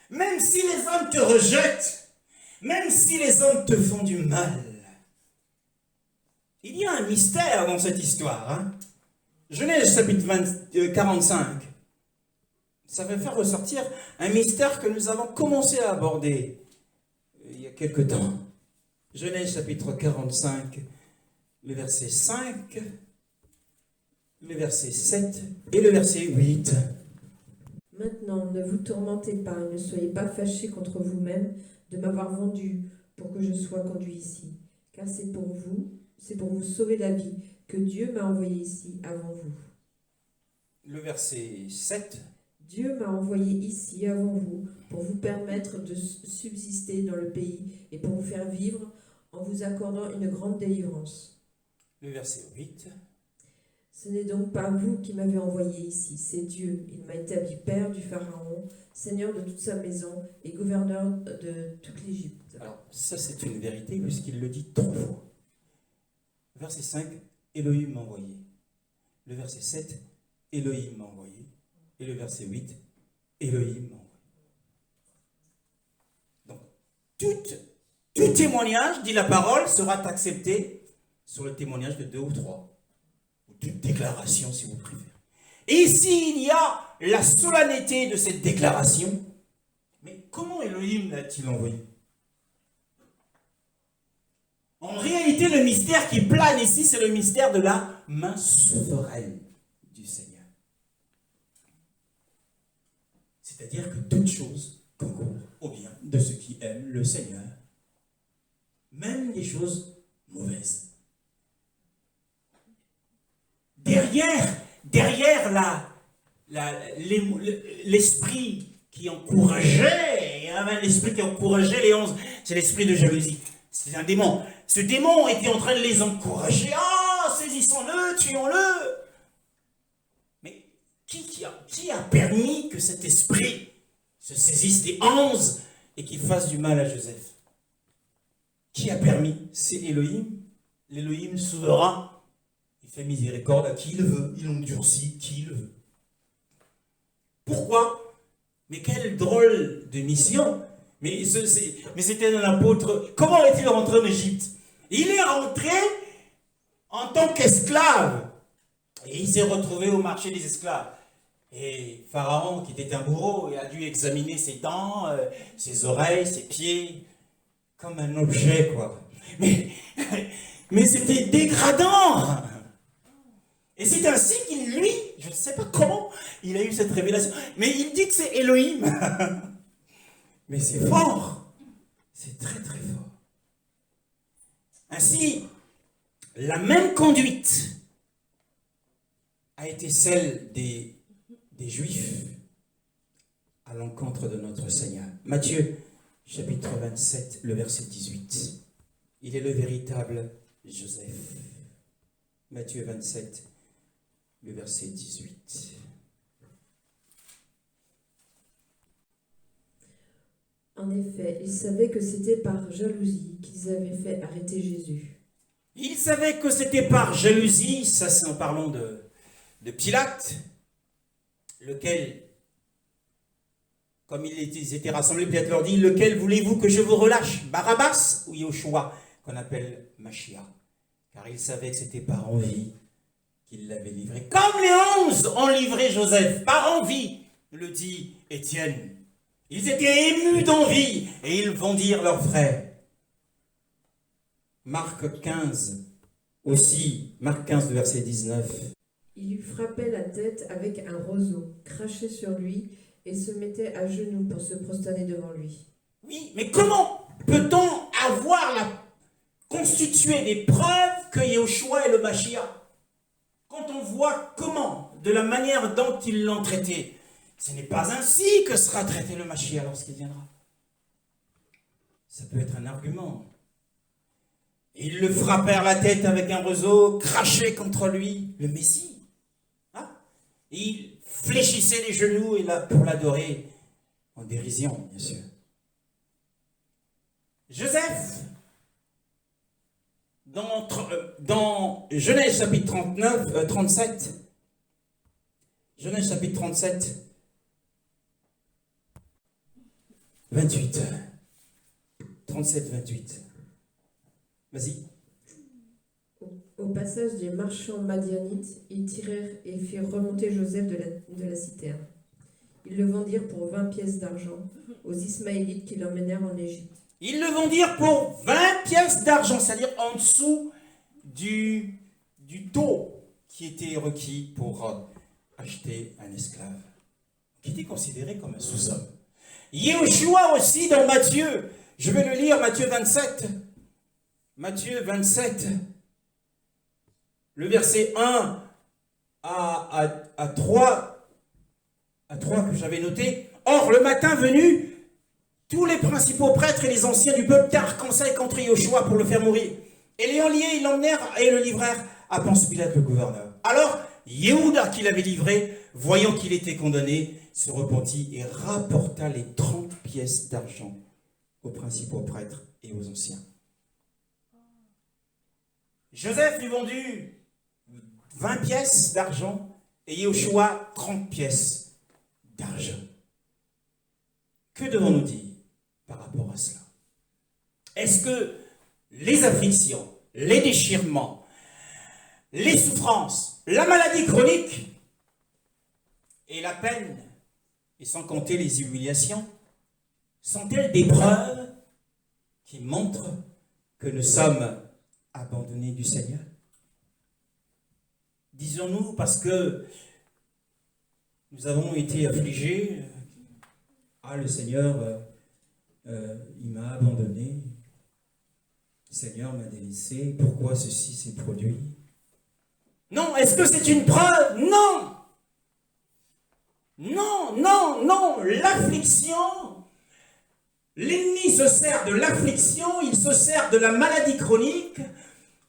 Même si les hommes te rejettent, même si les hommes te font du mal. Il y a un mystère dans cette histoire. Hein? Genèse chapitre 45. Ça va faire ressortir un mystère que nous avons commencé à aborder il y a quelque temps. Genèse chapitre 45, le verset 5, le verset 7 et le verset 8. Maintenant, ne vous tourmentez pas et ne soyez pas fâchés contre vous-même de m'avoir vendu pour que je sois conduit ici. Car c'est pour vous sauver la vie que Dieu m'a envoyé ici avant vous. Le verset 7. Dieu m'a envoyé ici avant vous pour vous permettre de subsister dans le pays et pour vous faire vivre en vous accordant une grande délivrance. Le verset 8. Ce n'est donc pas vous qui m'avez envoyé ici, c'est Dieu. Il m'a établi père du Pharaon, seigneur de toute sa maison et gouverneur de toute l'Égypte. Alors, ça c'est une vérité puisqu'il le dit 3 fois. Verset 5, Elohim m'a envoyé. Le verset 7, Elohim m'a envoyé. Et le verset 8, Elohim m'a envoyé. Donc, tout témoignage, dit la parole, sera accepté sur le témoignage de 2 ou 3. Ou toute déclaration, si vous préférez. Et ici, il y a la solennité de cette déclaration. Mais comment Elohim l'a-t-il envoyé? En réalité, le mystère qui plane ici, c'est le mystère de la main souveraine du Seigneur. C'est-à-dire que toute chose concourt au bien de ceux qui aiment le Seigneur, même les choses mauvaises. Derrière l'esprit qui encourageait, il y avait l'esprit qui encourageait les 11, c'est l'esprit de jalousie. C'est un démon. Ce démon était en train de les encourager. Ah, saisissons-le, tuons-le. Mais qui a permis que cet esprit se saisisse des 11 et qu'il fasse du mal à Joseph? Qui a permis? C'est Elohim, l'Elohim souverain. Il fait miséricorde à qui il veut, il endurcit qui il veut. Pourquoi? Mais quelle drôle de mission! Mais c'était un apôtre. Comment est-il rentré en Égypte? Il est rentré en tant qu'esclave. Et il s'est retrouvé au marché des esclaves. Et Pharaon, qui était un bourreau, il a dû examiner ses dents, ses oreilles, ses pieds, comme un objet, quoi. Mais c'était dégradant. Et c'est ainsi qu'il, lui, je ne sais pas comment, il a eu cette révélation. Mais il dit que c'est Elohim. Mais c'est fort. C'est très très fort. Ainsi, la même conduite a été celle des Juifs à l'encontre de notre Seigneur. Matthieu, chapitre 27, le verset 18. Il est le véritable Joseph. Matthieu 27, le verset 18. En effet, ils savaient que c'était par jalousie qu'ils avaient fait arrêter Jésus. Ils savaient que c'était par jalousie, ça c'est en parlant de Pilate, lequel, comme ils étaient rassemblés, Pilate leur dit, lequel voulez-vous que je vous relâche, Barabbas ou Yoshua, qu'on appelle Mashiach? Car ils savaient que c'était par envie qu'ils l'avaient livré. Comme les 11 ont livré Joseph, par envie, le dit Étienne. Ils étaient émus d'envie et ils vendirent leurs frères. Marc 15, aussi, Marc 15, verset 19. Il lui frappait la tête avec un roseau, crachait sur lui et se mettait à genoux pour se prosterner devant lui. Oui, mais comment peut-on constituer des preuves que Yahushua est le Mashiach quand on voit comment, de la manière dont ils l'ont traité? Ce n'est pas ainsi que sera traité le Mashiach lorsqu'il viendra. Ça peut être un argument. Ils le frappèrent la tête avec un roseau, crachaient contre lui, le Messie. Hein? Ils fléchissaient les genoux pour l'adorer, en dérision, bien sûr. Joseph, dans Genèse chapitre 37, Genèse chapitre 37, 28. 37, 28. Vas-y. Au passage des marchands madianites, ils tirèrent et firent remonter Joseph de la citerne. Ils le vendirent pour 20 pièces d'argent aux Ismaélites qui l'emmenèrent en Égypte. Ils le vendirent pour 20 pièces d'argent, c'est-à-dire en dessous du taux qui était requis pour acheter un esclave, qui était considéré comme un sous-homme. Yahushua aussi dans Matthieu, je vais le lire, Matthieu 27. Matthieu 27, le verset 1 à 3 que j'avais noté. Or, le matin venu, tous les principaux prêtres et les anciens du peuple tinrent conseil contre Yahushua pour le faire mourir. Et l'ayant lié, ils l'emmenèrent et le livrèrent à Ponce Pilate le gouverneur. Alors, Yehuda, qui l'avait livré, voyant qu'il était condamné, se repentit et rapporta les 30 pièces d'argent aux principaux prêtres et aux anciens. Joseph lui vendu 20 pièces d'argent et Yahushua 30 pièces d'argent. Que devons-nous dire par rapport à cela? Est-ce que les afflictions, les déchirements, les souffrances, la maladie chronique et la peine, et sans compter les humiliations, sont-elles des preuves qui montrent que nous sommes abandonnés du Seigneur? Disons-nous parce que nous avons été affligés, le Seigneur, il m'a abandonné, le Seigneur m'a délaissé, pourquoi ceci s'est produit? Non, est-ce que c'est une preuve? Non! Non, non, non, l'affliction, l'ennemi se sert de l'affliction, il se sert de la maladie chronique,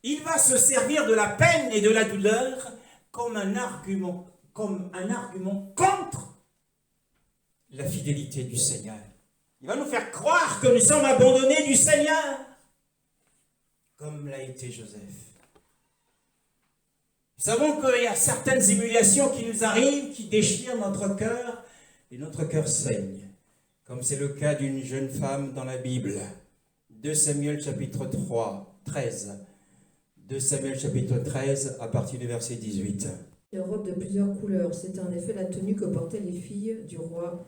il va se servir de la peine et de la douleur comme un argument contre la fidélité du Seigneur. Il va nous faire croire que nous sommes abandonnés du Seigneur, comme l'a été Joseph. Nous savons qu'il y a certaines humiliations qui nous arrivent, qui déchirent notre cœur, et notre cœur saigne, comme c'est le cas d'une jeune femme dans la Bible. 2 Samuel chapitre 13. 2 Samuel chapitre 13, à partir du verset 18. Une robe de plusieurs couleurs, c'était en effet la tenue que portaient les filles du roi,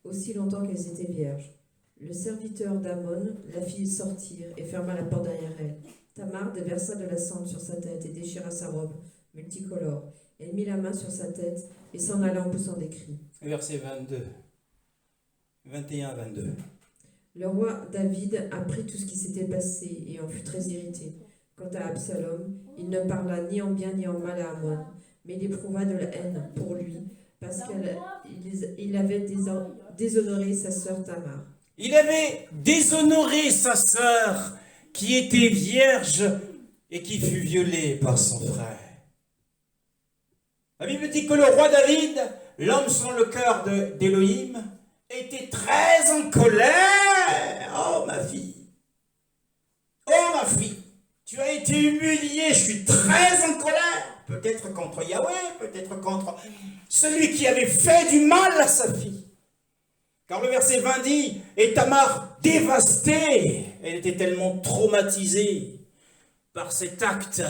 aussi longtemps qu'elles étaient vierges. Le serviteur d'Amon la fit sortir et ferma la porte derrière elle. Tamar déversa de la cendre sur sa tête et déchira sa robe multicolore. Elle mit la main sur sa tête et s'en alla en poussant des cris. Verset 21 à 22. Le roi David apprit tout ce qui s'était passé et en fut très irrité. Quant à Absalom, il ne parla ni en bien ni en mal à Amon, mais il éprouva de la haine pour lui, parce qu'il avait déshonoré sa sœur Tamar. Il avait déshonoré sa sœur qui était vierge et qui fut violée par son frère. La Bible dit que le roi David, l'homme selon le cœur d'Élohim, était très en colère. Oh ma fille, tu as été humiliée, je suis très en colère. Peut-être contre Yahweh, peut-être contre celui qui avait fait du mal à sa fille. Car le verset 20 dit, et Tamar dévastée, elle était tellement traumatisée par cet acte.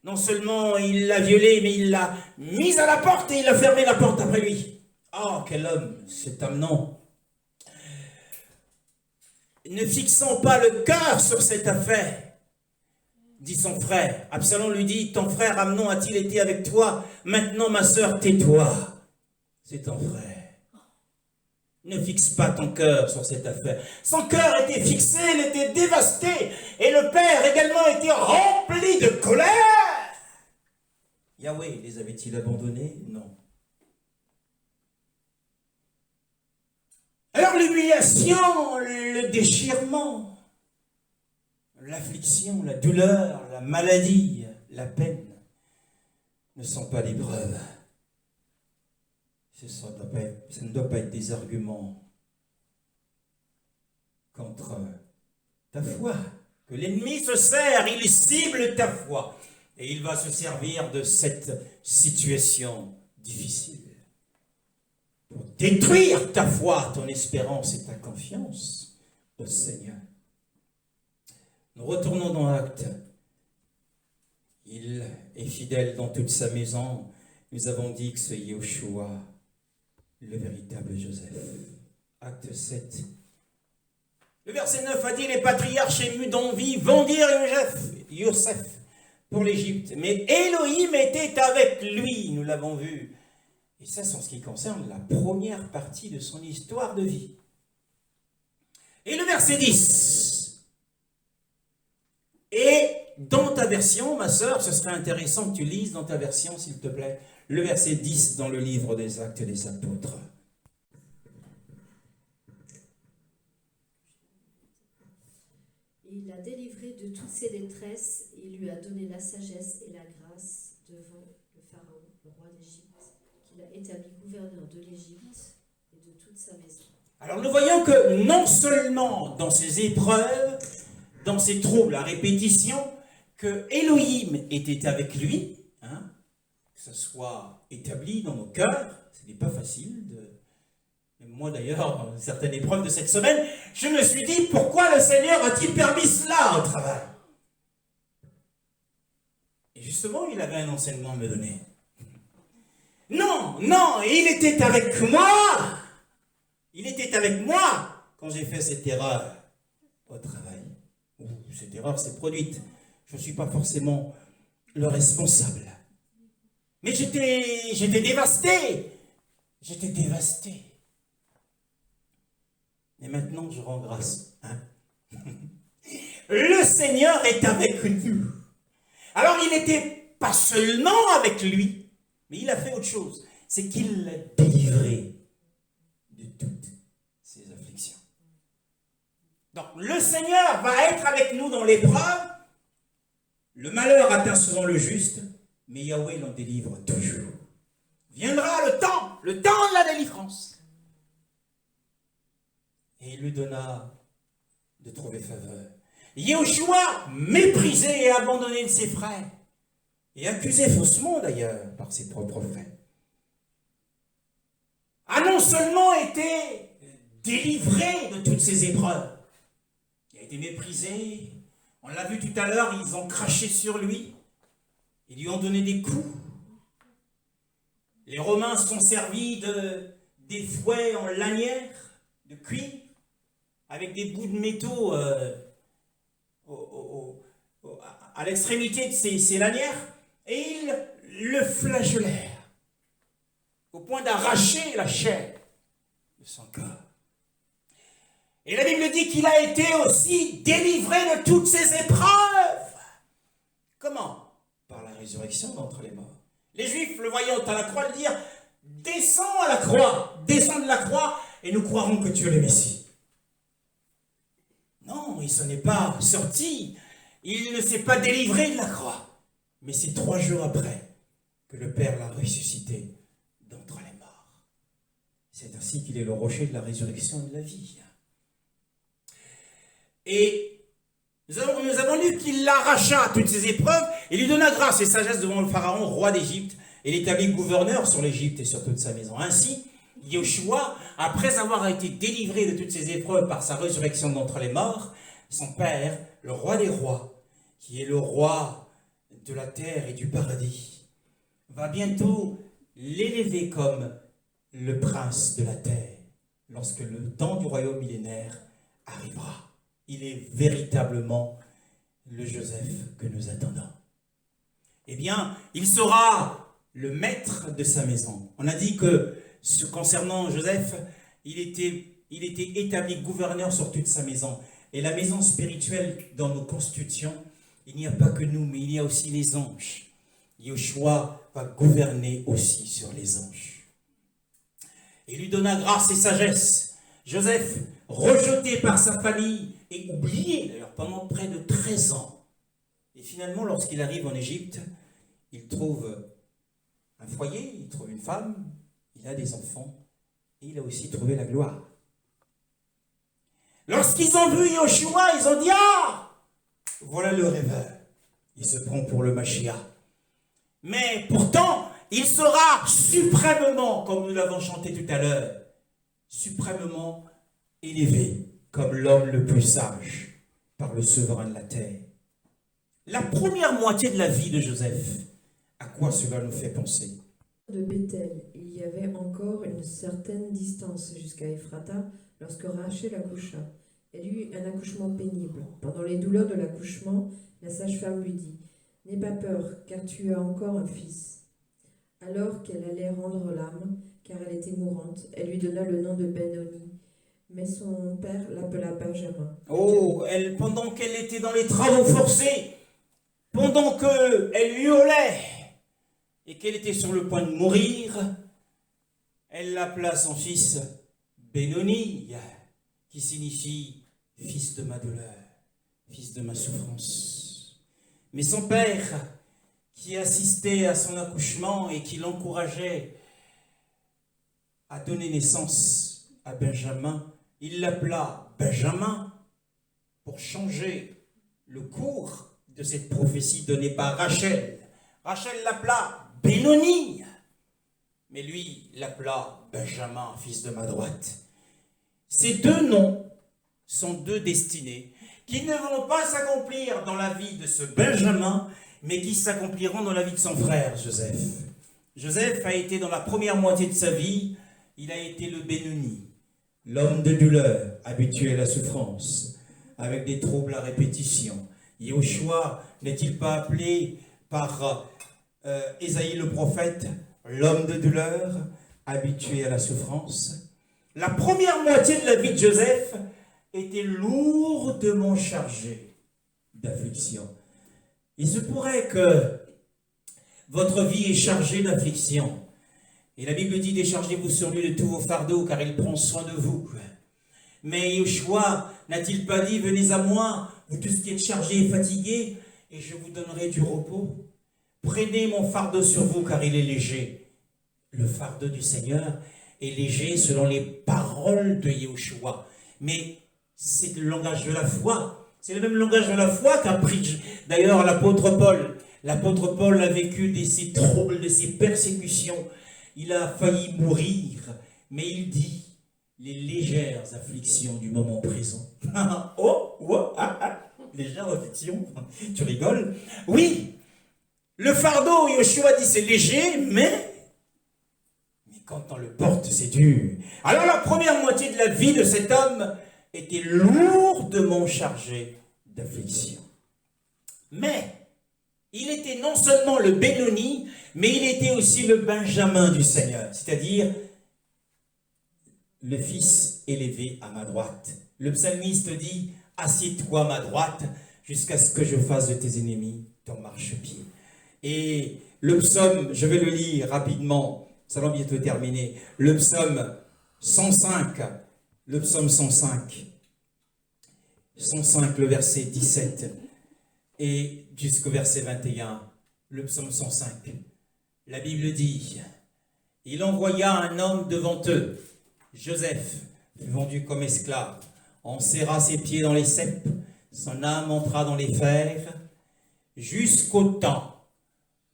Non seulement il l'a violée, mais il l'a mise à la porte et il a fermé la porte après lui. Oh, quel homme, cet Amnon. Ne fixons pas le cœur sur cette affaire, dit son frère. Absalom lui dit, ton frère Amnon a-t-il été avec toi? Maintenant, ma sœur, tais-toi. C'est ton frère. Ne fixe pas ton cœur sur cette affaire. Son cœur était fixé, il était dévasté. Et le père également était rempli de colère. Yahweh les avait-il abandonnés? Non. Alors l'humiliation, le déchirement, l'affliction, la douleur, la maladie, la peine ne sont pas des preuves. Ça ne doit pas être des arguments contre ta foi. Que l'ennemi se sert, il cible ta foi. Et il va se servir de cette situation difficile pour détruire ta foi, ton espérance et ta confiance au Seigneur. Nous retournons dans Actes. Il est fidèle dans toute sa maison. Nous avons dit que c'est Yeshua, le véritable Joseph. Acte 7. Le verset 9 a dit, les patriarches émus d'envie vendirent Joseph pour l'Égypte. Mais Élohim était avec lui, nous l'avons vu. Et ça, c'est en ce qui concerne la première partie de son histoire de vie. Et le verset 10. Et dans ta version, ma sœur, ce serait intéressant que tu lises dans ta version, s'il te plaît, le verset 10 dans le livre des Actes des Apôtres. Il l'a délivré de toutes ses détresses et lui a donné la sagesse et la grâce devant le Pharaon, le roi d'Égypte, qu'il a établi gouverneur de l'Égypte et de toute sa maison. Alors nous voyons que non seulement dans ces épreuves, dans ces troubles à répétition, que Élohim était avec lui, que ce soit établi dans nos cœurs, ce n'est pas facile de... Moi d'ailleurs, dans certaines épreuves de cette semaine, je me suis dit, pourquoi le Seigneur a-t-il permis cela au travail? Et justement, il avait un enseignement à me donner. Non, Non, non, il était avec moi. Il était avec moi quand j'ai fait cette erreur au travail. Ou cette erreur s'est produite. Je ne suis pas forcément le responsable. Mais j'étais dévasté. J'étais dévasté. Et maintenant, je rends grâce. Hein? Le Seigneur est avec nous. Alors, il n'était pas seulement avec lui, mais il a fait autre chose. C'est qu'il l'a délivré de toutes ses afflictions. Donc, le Seigneur va être avec nous dans l'épreuve. Le malheur atteint souvent le juste, mais Yahweh l'en délivre toujours. Viendra le temps de la délivrance. Et il lui donna de trouver faveur. Yehoshua, méprisé et abandonné de ses frères, et accusé faussement d'ailleurs par ses propres frères, a non seulement été délivré de toutes ses épreuves, il a été méprisé, on l'a vu tout à l'heure, ils ont craché sur lui, ils lui ont donné des coups. Les Romains se sont servis des fouets en lanière de cuir, avec des bouts de métaux à l'extrémité de ces lanières, et ils le flagellèrent au point d'arracher la chair de son corps. Et la Bible dit qu'il a été aussi délivré de toutes ces épreuves. Comment? Par la résurrection d'entre les morts. Les Juifs, le voyant à la croix, le dirent: descends à la croix, descends de la croix, et nous croirons que tu es le Messie. Non, il ne s'en est pas sorti. Il ne s'est pas délivré de la croix. Mais c'est 3 jours après que le Père l'a ressuscité d'entre les morts. C'est ainsi qu'il est le rocher de la résurrection et de la vie. Et nous avons lu qu'il l'arracha à toutes ses épreuves et lui donna grâce et sagesse devant le Pharaon, roi d'Égypte, et l'établit gouverneur sur l'Égypte et sur toute sa maison. Ainsi, Yehoshua, après avoir été délivré de toutes ses épreuves par sa résurrection d'entre les morts, son père, le roi des rois, qui est le roi de la terre et du paradis, va bientôt l'élever comme le prince de la terre, lorsque le temps du royaume millénaire arrivera. Il est véritablement le Joseph que nous attendons. Eh bien, il sera le maître de sa maison. On a dit que, concernant Joseph, il était établi gouverneur sur toute sa maison. Et la maison spirituelle dans nos constitutions, il n'y a pas que nous, mais il y a aussi les anges. Yehoshua va gouverner aussi sur les anges. Il lui donna grâce et sagesse. Joseph, rejeté par sa famille et oublié d'ailleurs pendant près de 13 ans. Et finalement, lorsqu'il arrive en Égypte, il trouve un foyer, il trouve une femme, il a des enfants et il a aussi trouvé la gloire. Lorsqu'ils ont vu Yehoshua, ils ont dit: ah, voilà le rêveur. Il se prend pour le Mashiach. Mais pourtant, il sera suprêmement, comme nous l'avons chanté tout à l'heure, suprêmement élevé comme l'homme le plus sage par le souverain de la terre. La première moitié de la vie de Joseph, à quoi cela nous fait penser? De Bethel, il y avait encore une certaine distance jusqu'à Ephrata lorsque Rachel accoucha. Elle eut un accouchement pénible. Pendant les douleurs de l'accouchement, la sage-femme lui dit: n'aie pas peur, car tu as encore un fils. Alors qu'elle allait rendre l'âme, car elle était mourante, elle lui donna le nom de Benoni. Mais son père l'appela Benjamin. Oh, pendant qu'elle était dans les travaux forcés, pendant qu'elle hurlait et qu'elle était sur le point de mourir, elle appela son fils Benoni, qui signifie fils de ma douleur, fils de ma souffrance. Mais son père, qui assistait à son accouchement et qui l'encourageait à donner naissance à Benjamin, il l'appela Benjamin pour changer le cours de cette prophétie donnée par Rachel. Rachel l'appela Benoni, mais lui l'appela Benjamin, fils de ma droite. Ces 2 noms sont 2 destinées qui ne vont pas s'accomplir dans la vie de ce Benjamin, mais qui s'accompliront dans la vie de son frère Joseph. Joseph a été dans la première moitié de sa vie, il a été le Bénoni, l'homme de douleur, habitué à la souffrance, avec des troubles à répétition. Yahushua n'est-il pas appelé par Ésaïe le prophète, l'homme de douleur, habitué à la souffrance? La première moitié de la vie de Joseph était lourdement chargée d'affliction. Il se pourrait que votre vie est chargée d'affliction. Et la Bible dit, déchargez-vous sur lui de tous vos fardeaux, car il prend soin de vous. Mais Yeshua n'a-t-il pas dit, venez à moi, vous tous qui êtes chargés et fatigués, et je vous donnerai du repos? Prenez mon fardeau sur vous, car il est léger. Le fardeau du Seigneur est léger selon les paroles de Yeshua. Mais c'est le langage de la foi. C'est le même langage de la foi qu'a pris d'ailleurs l'apôtre Paul. L'apôtre Paul a vécu de ces troubles, de ces persécutions. Il a failli mourir, mais il dit les légères afflictions du moment présent. Légères afflictions, tu rigoles? Oui, le fardeau, Yeshua dit c'est léger, mais quand on le porte, c'est dur. Alors la première moitié de la vie de cet homme était lourdement chargée d'affliction. Mais il était non seulement le Bénoni, mais il était aussi le Benjamin du Seigneur, c'est-à-dire le fils élevé à ma droite. Le psalmiste dit, assieds-toi à ma droite jusqu'à ce que je fasse de tes ennemis ton marchepied. Et le psaume, je vais le lire rapidement, nous allons bientôt terminer. Le psaume 105, le psaume 105, le verset 17 et jusqu'au verset 21, le psaume 105. La Bible dit, il envoya un homme devant eux. Joseph fut vendu comme esclave. On serra ses pieds dans les ceps, son âme entra dans les fers, jusqu'au temps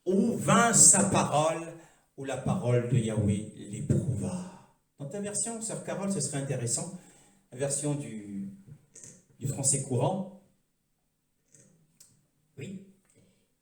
où vint sa parole, où la parole de Yahweh l'éprouva. Dans ta version, sœur Carole, ce serait intéressant, la version du français courant. Oui.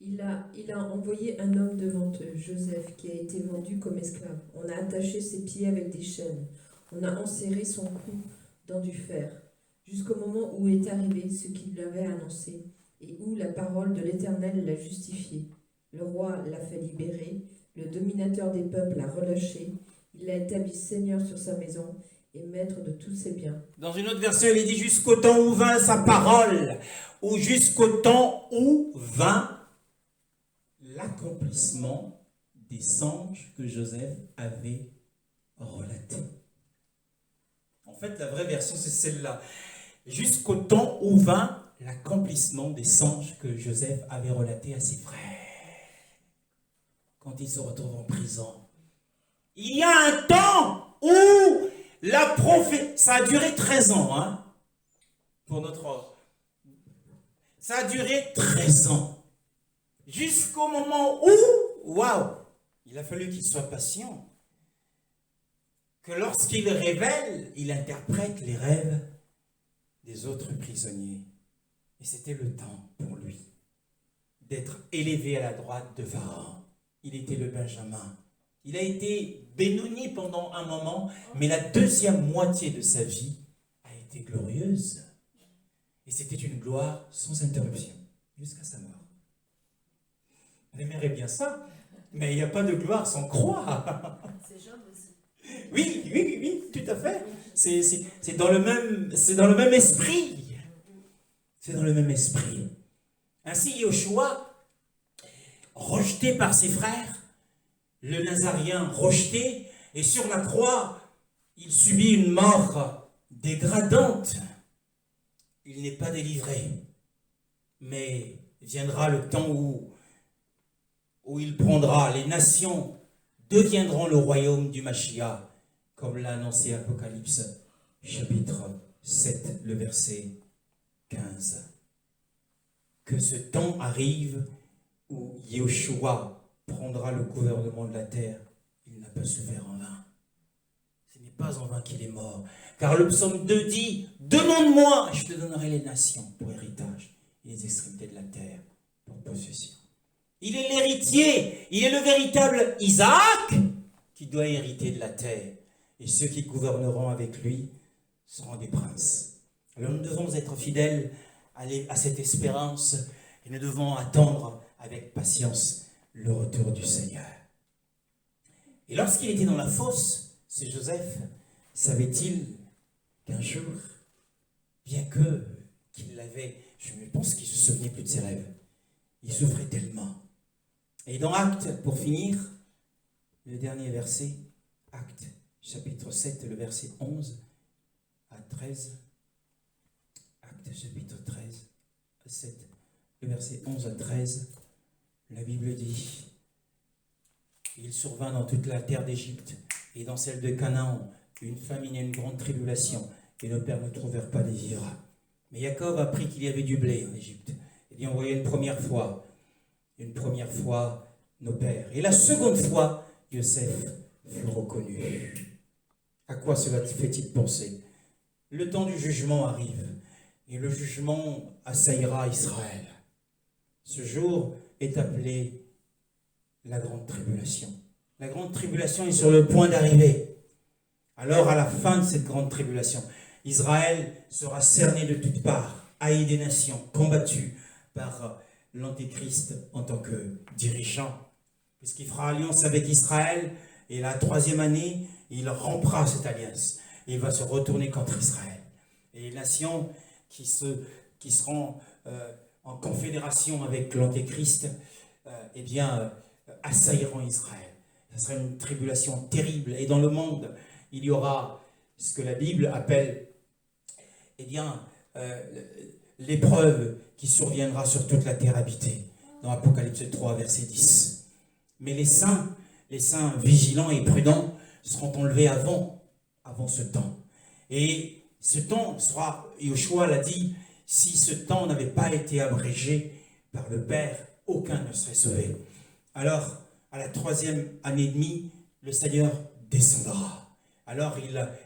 Il a envoyé un homme devant eux, Joseph, qui a été vendu comme esclave. On a attaché ses pieds avec des chaînes. On a enserré son cou dans du fer, jusqu'au moment où est arrivé ce qu'il lui avait annoncé, et où la parole de l'Éternel l'a justifié. Le roi l'a fait libérer, le dominateur des peuples l'a relâché, il l'a établi seigneur sur sa maison et maître de tous ses biens. Dans une autre version, il est dit jusqu'au temps où vint sa parole, ou jusqu'au temps où vint l'accomplissement des songes que Joseph avait relatés. En fait, la vraie version, c'est celle-là. Jusqu'au temps où vint l'accomplissement des songes que Joseph avait relatés à ses frères. Quand il se retrouve en prison. Il y a un temps où la prophétie... Ça a duré 13 ans, hein, pour notre ordre. Ça a duré 13 ans. Jusqu'au moment où, waouh, il a fallu qu'il soit patient. Que lorsqu'il révèle, il interprète les rêves des autres prisonniers. Et c'était le temps pour lui d'être élevé à la droite de Pharaon. Il était le Benjamin. Il a été Bénoni pendant un moment, mais la deuxième moitié de sa vie a été glorieuse. Et c'était une gloire sans interruption, jusqu'à sa mort. On aimerait bien ça, mais il n'y a pas de gloire sans croix. C'est Job aussi. Oui, tout à fait. C'est dans le même esprit. C'est dans le même esprit. Ainsi, Yoshua, rejeté par ses frères, le Nazaréen rejeté, et sur la croix, il subit une mort dégradante. Il n'est pas délivré. Mais viendra le temps où il prendra, les nations deviendront le royaume du Mashiach, comme l'a annoncé Apocalypse, chapitre 7, le verset 15. Que ce temps arrive où Yeshua prendra le gouvernement de la terre. Il n'a pas souffert en vain. Ce n'est pas en vain qu'il est mort. Car le psaume 2 dit, demande-moi, je te donnerai les nations pour héritage et les extrémités de la terre pour possession. Il est l'héritier, il est le véritable Isaac qui doit hériter de la terre. Et ceux qui gouverneront avec lui seront des princes. Alors nous devons être fidèles à cette espérance et nous devons attendre avec patience le retour du Seigneur. Et lorsqu'il était dans la fosse, ce Joseph, savait-il qu'un jour, bien qu'il l'avait, je pense qu'il ne se souvenait plus de ses rêves, il souffrait tellement. Et dans Actes, pour finir, le dernier verset, Actes, chapitre 7, le verset 11 à 13. Actes, chapitre 13, 7, le verset 11 à 13, la Bible dit: il survint dans toute la terre d'Égypte et dans celle de Canaan une famine et une grande tribulation, et nos pères ne trouvèrent pas des vivres. Mais Jacob apprit qu'il y avait du blé en Égypte. Il y envoya une première fois nos pères. Et la seconde fois, Joseph fut reconnu. À quoi cela fait-il penser? Le temps du jugement arrive, et le jugement assaillera Israël. Ce jour est appelé la grande tribulation. La grande tribulation est sur le point d'arriver. Alors, à la fin de cette grande tribulation, Israël sera cerné de toutes parts, haï des nations, combattu par l'Antéchrist en tant que dirigeant. Puisqu'il fera alliance avec Israël, et la troisième année, il rompra cette alliance. Et il va se retourner contre Israël. Et les nations qui seront en confédération avec l'Antéchrist, assailleront Israël. Ce sera une tribulation terrible. Et dans le monde, il y aura ce que la Bible appelle l'épreuve qui surviendra sur toute la terre habitée, dans Apocalypse 3, verset 10. Mais les saints vigilants et prudents, seront enlevés avant ce temps. Et ce temps sera, Yoshua l'a dit, si ce temps n'avait pas été abrégé par le Père, aucun ne serait sauvé. Alors, à la troisième année et demie, le Seigneur descendra. Alors,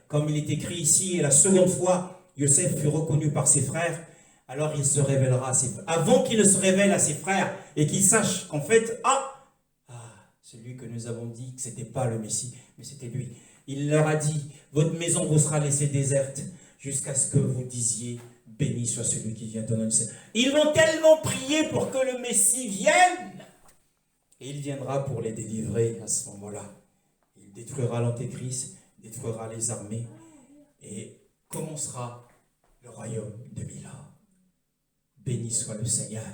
comme il est écrit ici, et la seconde fois, Joseph fut reconnu par ses frères, alors il se révélera à ses frères. Avant qu'il ne se révèle à ses frères et qu'il sache qu'en fait, celui que nous avons dit que ce n'était pas le Messie, mais c'était lui. Il leur a dit, votre maison vous sera laissée déserte jusqu'à ce que vous disiez, béni soit celui qui vient au nom du Seigneur. Ils vont tellement prier pour que le Messie vienne. Et il viendra pour les délivrer à ce moment-là. Il détruira l'Antéchrist, détruira les armées et commencera le royaume de 1000 ans. Béni soit le Seigneur.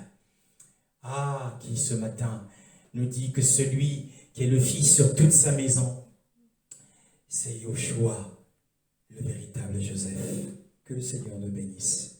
Qui ce matin nous dit que celui qui est le Fils sur toute sa maison, c'est Yoshua, le véritable Joseph. Que le Seigneur nous bénisse.